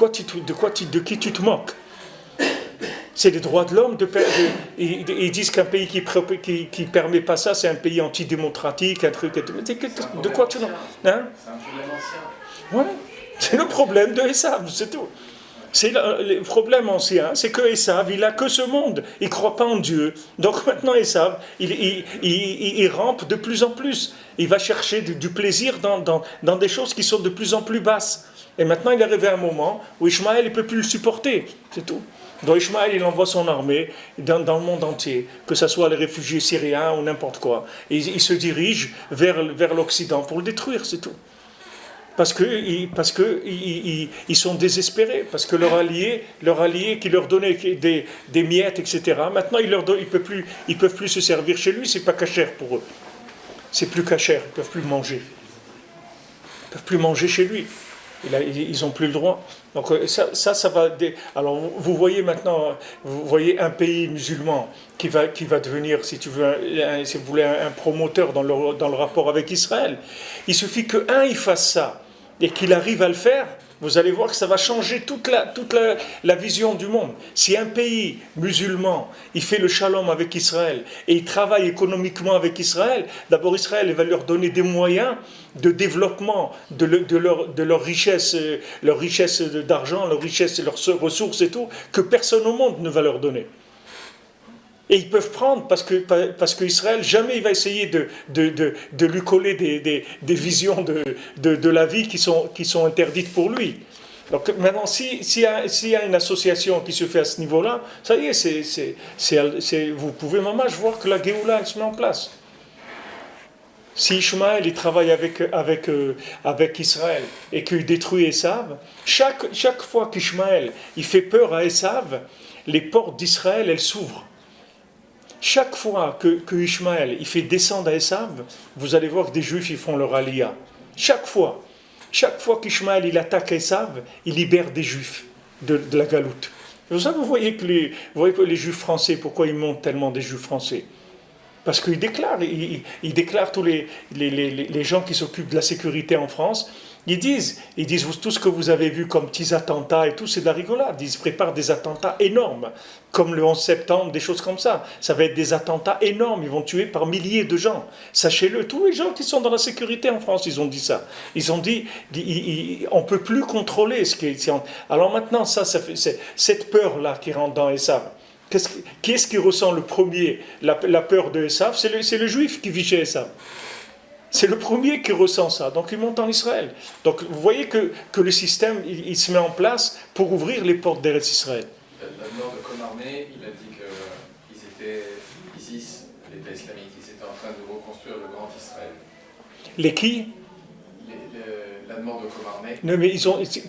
qui tu te moques? C'est les droits de l'homme. Ils disent qu'un pays qui permet pas ça, c'est un pays antidémocratique, un truc. De quoi tu... Hein? C'est un problème ancien. Voilà. C'est le problème de Esav, c'est tout. C'est le problème ancien, c'est que Esav, il n'a que ce monde. Il ne croit pas en Dieu. Donc maintenant, Esav, il rampe de plus en plus. Il va chercher du plaisir dans des choses qui sont de plus en plus basses. Et maintenant, il est arrivé à un moment où Ishmaël ne peut plus le supporter. C'est tout. Donc Ishmaël, il envoie son armée dans le monde entier, que ce soit les réfugiés syriens ou n'importe quoi. Et il se dirige vers l'Occident pour le détruire, c'est tout. Parce qu'ils sont désespérés, parce que leur allié qui leur donnait des miettes, etc., maintenant ils peuvent plus se servir chez lui, c'est pas cachère pour eux. C'est plus cachère, ils peuvent plus manger. Ils peuvent plus manger chez lui. Ils n'ont plus le droit. Donc ça va... Alors vous voyez maintenant, vous voyez un pays musulman qui va devenir, si vous voulez, un promoteur dans le rapport avec Israël. Il suffit qu'un il fasse ça et qu'il arrive à le faire, vous allez voir que ça va changer toute la vision du monde. Si un pays musulman, il fait le shalom avec Israël et il travaille économiquement avec Israël, d'abord Israël va leur donner des moyens de développement de leur richesse d'argent, leur richesse, leurs ressources et tout, que personne au monde ne va leur donner. Et ils peuvent prendre, parce que Israël, jamais il va essayer de lui coller des visions de la vie qui sont interdites pour lui. Donc maintenant, s'il y a une association qui se fait à ce niveau-là, ça y est, vous pouvez mamash voir que la Géoula, elle se met en place. Si Ishmaël il travaille avec Israël et qu'il détruit Esav, chaque fois qu'Ishmaël il fait peur à Esav, les portes d'Israël, elles s'ouvrent. Chaque fois que Ishmaël il fait descendre à Esav, vous allez voir que des Juifs ils font leur aliyah. Chaque fois qu'Ishmaël il attaque Esav, il libère des Juifs de la galoute. C'est pour ça que vous voyez que les Juifs français, pourquoi ils montent tellement des Juifs français? Parce qu'ils déclarent tous les gens qui s'occupent de la sécurité en France, ils disent tout ce que vous avez vu comme petits attentats et tout, c'est de la rigolade. Ils se préparent des attentats énormes, comme le 11 septembre, des choses comme ça. Ça va être des attentats énormes, ils vont tuer par milliers de gens. Sachez-le, tous les gens qui sont dans la sécurité en France, ils ont dit ça. Ils ont dit, on ne peut plus contrôler ce qui est... Alors maintenant, c'est cette peur-là qui rentre dans Esav. Qui est-ce qui ressent le premier la peur de Esav? C'est le juif qui vit chez Esav. C'est le premier qui ressent ça. Donc il monte en Israël. Donc vous voyez que le système, il se met en place pour ouvrir les portes d'Eretz Israël. L'admor de Komarmé, il a dit qu'ils étaient, ISIS, l'État islamique, ils étaient en train de reconstruire le Grand Israël. Les qui? L'admor de Komarmé. Non, mais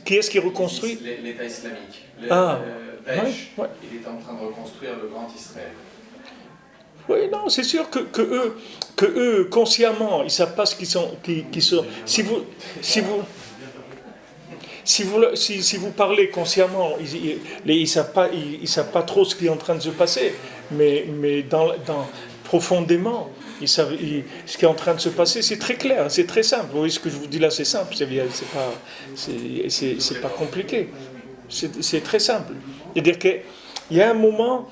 qui est-ce qui reconstruit? L'État islamique. Daesh, ouais. Il est en train de reconstruire le Grand Israël. Oui, non, c'est sûr que eux, consciemment, ils ne savent pas ce qu'ils sont. Si si vous parlez consciemment, ils ne savent pas trop ce qui est en train de se passer, mais profondément, ce qui est en train de se passer, c'est très clair, c'est très simple. Vous voyez ce que je vous dis là, c'est simple, c'est pas compliqué. C'est très simple. C'est-à-dire qu'il y a un moment.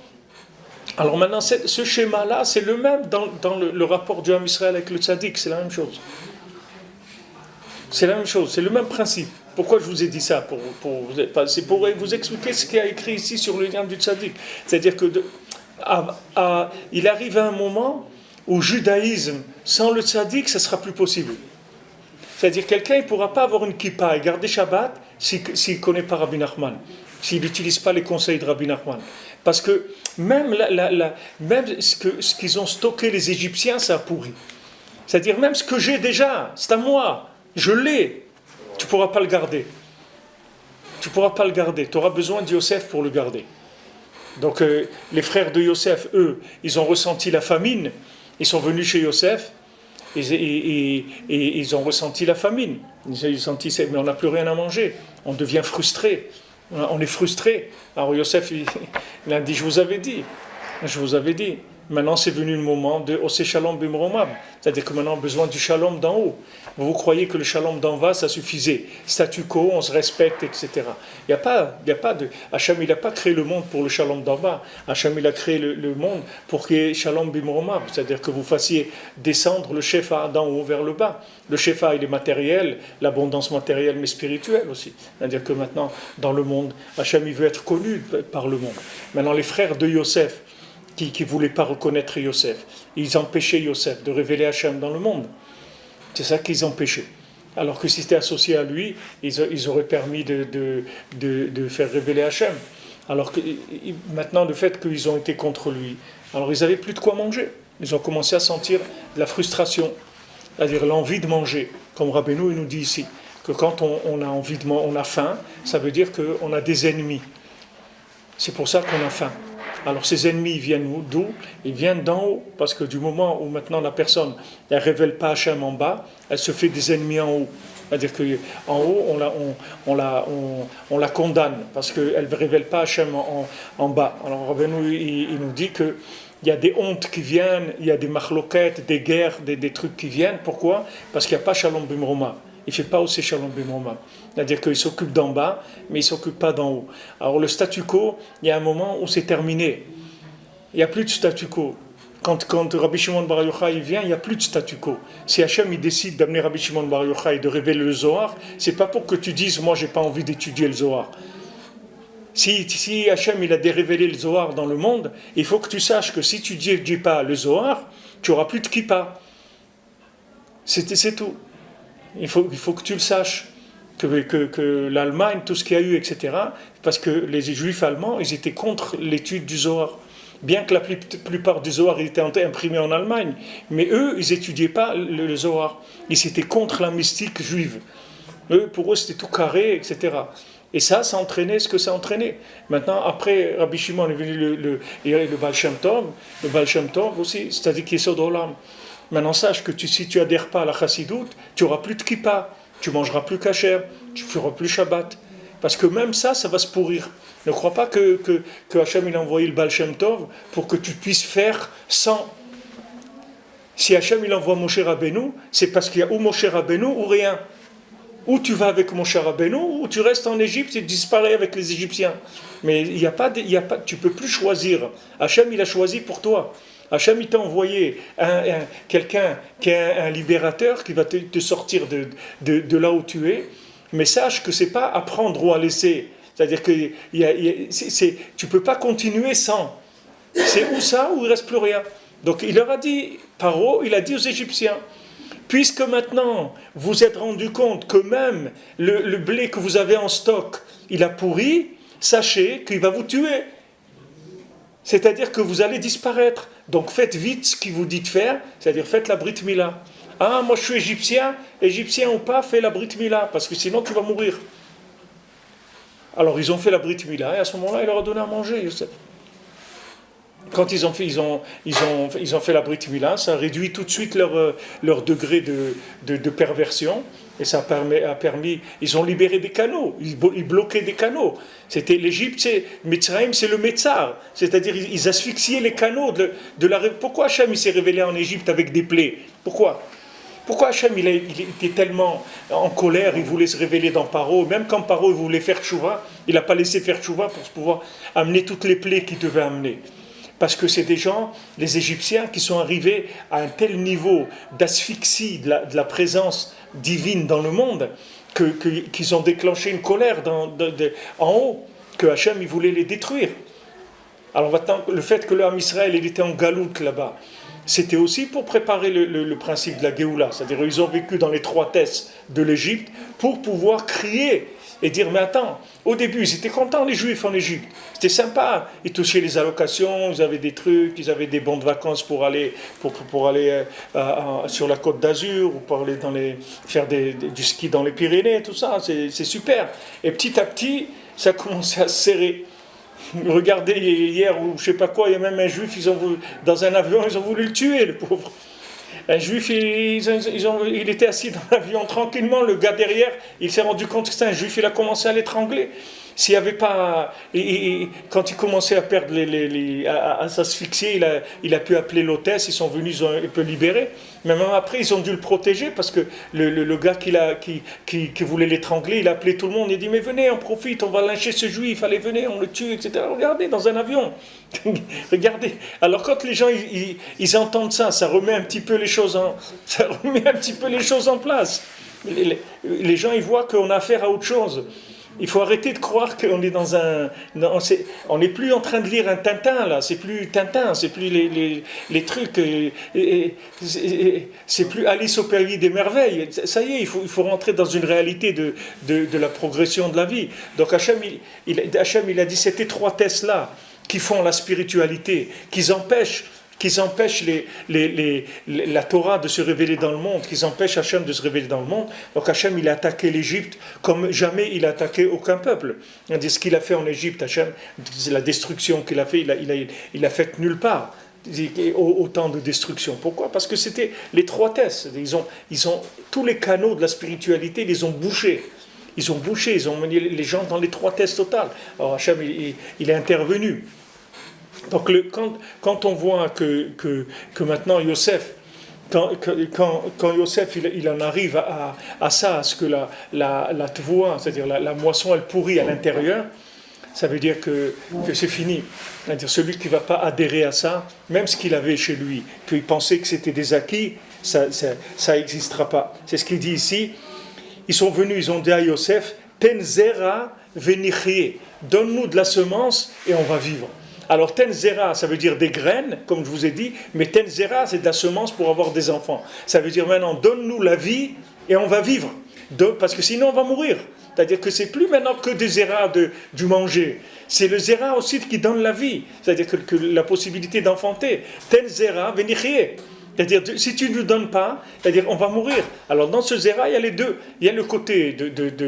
Alors maintenant, ce schéma-là, c'est le même dans le rapport du Ham Israël avec le tzaddik, c'est la même chose. C'est la même chose, c'est le même principe. Pourquoi je vous ai dit ça? C'est pour vous expliquer ce qu'il y a écrit ici sur le lien du tzaddik. C'est-à-dire que il arrive à un moment où le judaïsme, sans le tzaddik, ça ne sera plus possible. C'est-à-dire quelqu'un ne pourra pas avoir une kippa et garder Shabbat s'il ne connaît pas Rabbi Nachman, s'il n'utilise pas les conseils de Rabbi Nachman. Parce que même ce qu'ils ont stocké les Égyptiens, ça a pourri. C'est-à-dire même ce que j'ai déjà, c'est à moi, je l'ai, tu ne pourras pas le garder. Tu ne pourras pas le garder, tu auras besoin de Yosef pour le garder. Donc les frères de Yosef, eux, ils ont ressenti la famine, ils sont venus chez Yosef, et ils ont ressenti la famine. Ils ont senti, mais on n'a plus rien à manger, on devient frustré. On est frustré. Alors Yosef, il a dit, je vous avais dit. Maintenant, c'est venu le moment de Osé Shalom Bimromam. C'est-à-dire que maintenant, on a besoin du shalom d'en haut. Vous croyez que le shalom d'en bas, ça suffisait. Statu quo, on se respecte, etc. Il n'y a pas de... Hachem, il n'a pas créé le monde pour le shalom d'en bas. Hachem, il a créé le monde pour qu'il y ait shalom bimromam. C'est-à-dire que vous fassiez descendre le shefa d'en haut vers le bas. Le shefa, il est matériel, l'abondance matérielle, mais spirituelle aussi. C'est-à-dire que maintenant, dans le monde, Hachem, il veut être connu par le monde. Maintenant, les frères de Yosef, qui ne voulaient pas reconnaître Yosef, ils empêchaient Yosef de révéler Hachem dans le monde. C'est ça qu'ils empêchaient. Alors que si c'était associé à lui, ils auraient permis de faire révéler Hachem. Alors que maintenant, le fait qu'ils ont été contre lui, alors ils n'avaient plus de quoi manger. Ils ont commencé à sentir de la frustration, c'est-à-dire l'envie de manger. Comme Rabbeinu il nous dit ici, que quand on a envie de manger, on a faim, ça veut dire qu'on a des ennemis. C'est pour ça qu'on a faim. Alors ces ennemis viennent d'où? Ils viennent d'en haut, parce que du moment où maintenant la personne ne révèle pas Hachem en bas, elle se fait des ennemis en haut. C'est-à-dire qu'en haut, on la condamne, parce qu'elle ne révèle pas Hachem en bas. Alors Rabbeinu, il nous dit qu'il y a des hontes qui viennent, il y a des machloquettes, des guerres, des trucs qui viennent. Pourquoi? Parce qu'il n'y a pas Shalom Bimroma. Il ne fait pas aussi Shalom Bimroma. C'est-à-dire qu'il s'occupe d'en bas, mais il ne s'occupe pas d'en haut. Alors le statu quo, il y a un moment où c'est terminé. Il n'y a plus de statu quo. Quand Rabbi Shimon Bar Yochai vient, il n'y a plus de statu quo. Si Hachem il décide d'amener Rabbi Shimon Bar Yochai et de révéler le Zohar, ce n'est pas pour que tu dises « moi je n'ai pas envie d'étudier le Zohar ». Si Hachem il a dérévélé le Zohar dans le monde, il faut que tu saches que si tu ne dis pas le Zohar, tu n'auras plus de kippa. C'est tout. Il faut que tu le saches. Que l'Allemagne, tout ce qu'il y a eu, etc., parce que les Juifs allemands, ils étaient contre l'étude du Zohar. Bien que la plupart du Zohar était imprimé en Allemagne, mais eux, ils n'étudiaient pas le Zohar. Ils étaient contre la mystique juive. Pour eux, c'était tout carré, etc. Et ça entraînait ce que ça entraînait. Maintenant, après, Rabbi Shimon est venu le Baal Shem Tov. Le Baal Shem Tov aussi, c'est-à-dire qu'il est Yesod Olam. Maintenant, sache que si tu adhères pas à la Chassidoute, tu n'auras plus de kippa. Tu mangeras plus kasher, tu ne feras plus Shabbat. Parce que même ça va se pourrir. Ne crois pas que Hachem il a envoyé le Baal Shem Tov pour que tu puisses faire sans. Si Hachem il envoie Moshe Rabbeinu, c'est parce qu'il y a ou Moshe Rabbeinu ou rien. Ou tu vas avec Moshe Rabbeinu, ou tu restes en Égypte et tu disparais avec les Égyptiens. Mais tu ne peux plus choisir. Hachem il a choisi pour toi. Hachem, il t'a envoyé quelqu'un qui est un libérateur qui va te sortir de là où tu es, mais sache que ce n'est pas à prendre ou à laisser. C'est-à-dire que tu ne peux pas continuer sans. C'est ou ça ou il ne reste plus rien. Donc il leur a dit, Paro, il a dit aux Égyptiens, puisque maintenant vous êtes rendu compte que même le blé que vous avez en stock, il a pourri, sachez qu'il va vous tuer. C'est-à-dire que vous allez disparaître. Donc faites vite ce qu'il vous dit de faire, c'est-à-dire faites la Brit Mila. Ah, moi je suis égyptien ou pas, fais la Brit Mila, parce que sinon tu vas mourir. Alors ils ont fait la Brit Mila, et à ce moment-là, il leur a donné à manger, Yosef. Quand ils ont fait la Brit Mila, ça réduit tout de suite leur degré de perversion, Et ça a permis, ils ont libéré des canaux, ils bloquaient des canaux. C'était l'Égypte, Mitzrayim, c'est le Metzar, c'est-à-dire ils asphyxiaient les canaux de la... Pourquoi Hachem il s'est révélé en Égypte avec des plaies? Pourquoi Hachem il était tellement en colère, il voulait se révéler dans Paro, même quand Paro voulait faire tchouva, il n'a pas laissé faire tchouva pour pouvoir amener toutes les plaies qu'il devait amener. Parce que c'est des gens, les Égyptiens, qui sont arrivés à un tel niveau d'asphyxie de la présence divine dans le monde, qu'ils ont déclenché une colère en haut, que Hachem il voulait les détruire. Alors maintenant, le fait que l'homme Israël il était en galoute là-bas, c'était aussi pour préparer le principe de la Géoula. C'est-à-dire qu'ils ont vécu dans l'étroitesse de l'Égypte pour pouvoir crier et dire, mais attends, au début, ils étaient contents les Juifs en Égypte. C'était sympa. Ils touchaient les allocations, ils avaient des trucs, ils avaient des bons de vacances pour aller sur la côte d'Azur, ou pour aller faire du ski dans les Pyrénées, tout ça, c'est super. Et petit à petit, ça a commencé à se serrer. Regardez, hier, ou je sais pas quoi, il y a même un Juif, dans un avion, ils ont voulu le tuer, le pauvre. Un Juif, il était assis dans l'avion tranquillement, le gars derrière, il s'est rendu compte que c'était un Juif, il a commencé à l'étrangler. S'il n'y avait pas... quand il commençait à perdre à s'asphyxier, il a pu appeler l'hôtesse, ils sont venus, ils ont un peu libéré. Mais même après, ils ont dû le protéger parce que le gars qui voulait l'étrangler, il a appelé tout le monde, il a dit, mais venez, on profite, on va lyncher ce Juif, allez, venez, on le tue, etc. Regardez, dans un avion. Regardez. Alors quand les gens, ils entendent ça, ça remet un petit peu les choses en place. Les gens, ils voient qu'on a affaire à autre chose. Il faut arrêter de croire qu'on est dans un... On n'est plus en train de lire un Tintin, là. C'est plus Tintin, c'est plus les trucs... c'est plus Alice au pays des merveilles. Ça y est, il faut rentrer dans une réalité de la progression de la vie. Donc Hachem, il a dit cette étroitesse-là qui font la spiritualité, qu'ils empêchent la Torah de se révéler dans le monde, qu'ils empêchent Hachem de se révéler dans le monde. Donc Hachem, il a attaqué l'Égypte comme jamais il a attaqué aucun peuple. Ce qu'il a fait en Égypte, Hachem, c'est la destruction qu'il a fait, il a fait nulle part. Autant de destruction. Pourquoi? Parce que c'était l'étroitesse. Ils ont tous les canaux de la spiritualité, ils les ont bouchés. Ils ont mené les gens dans l'étroitesse totale. Alors Hachem, il est intervenu. Donc quand on voit que maintenant Yosef, quand Yosef il en arrive à ça, à ce que la tvoa, c'est-à-dire la moisson elle pourrit à l'intérieur, ça veut dire que c'est fini. C'est-à-dire celui qui ne va pas adhérer à ça, même ce qu'il avait chez lui, qu'il pensait que c'était des acquis, ça n'existera pas. C'est ce qu'il dit ici. Ils sont venus, ils ont dit à Yosef, Ten zera venichie, donne-nous de la semence et on va vivre. Alors Tenzera, ça veut dire des graines, comme je vous ai dit, mais Tenzera, c'est de la semence pour avoir des enfants. Ça veut dire maintenant, donne-nous la vie et on va vivre. Parce que sinon on va mourir. C'est-à-dire que c'est plus maintenant que des zera du manger. C'est le zera aussi qui donne la vie. C'est-à-dire que la possibilité d'enfanter. Tenzera venichie. C'est-à-dire, si tu ne nous donnes pas, c'est-à-dire on va mourir. Alors dans ce zera, il y a les deux. Il y a le côté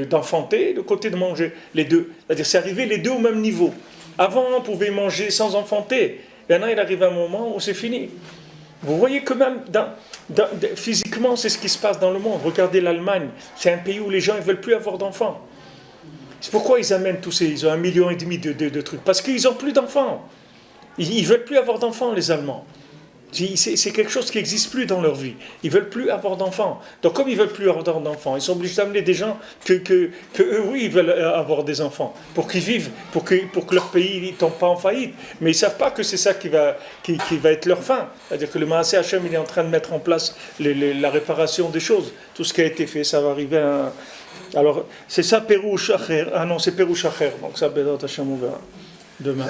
d'enfanter et le côté de manger. Les deux. C'est-à-dire c'est arrivé les deux au même niveau. Avant, on pouvait manger sans enfanter. Maintenant, il arrive un moment où c'est fini. Vous voyez que même physiquement, c'est ce qui se passe dans le monde. Regardez l'Allemagne. C'est un pays où les gens ne veulent plus avoir d'enfants. C'est pourquoi ils amènent tous ces... Ils ont 1,5 million de trucs. Parce qu'ils n'ont plus d'enfants. Ils ne veulent plus avoir d'enfants, les Allemands. C'est quelque chose qui n'existe plus dans leur vie. Ils ne veulent plus avoir d'enfants. Donc comme ils ne veulent plus avoir d'enfants, ils sont obligés d'amener des gens que eux, oui, ils veulent avoir des enfants. Pour qu'ils vivent, pour que leur pays ne tombe pas en faillite. Mais ils ne savent pas que c'est ça qui va être leur fin. C'est-à-dire que le Maaseh Hachem, il est en train de mettre en place la réparation des choses. Tout ce qui a été fait, ça va arriver à... Alors, c'est ça, Pérouch Acher. Ah non, c'est Pérouch Acher. Donc ça, Bézat Hachem, on verra demain.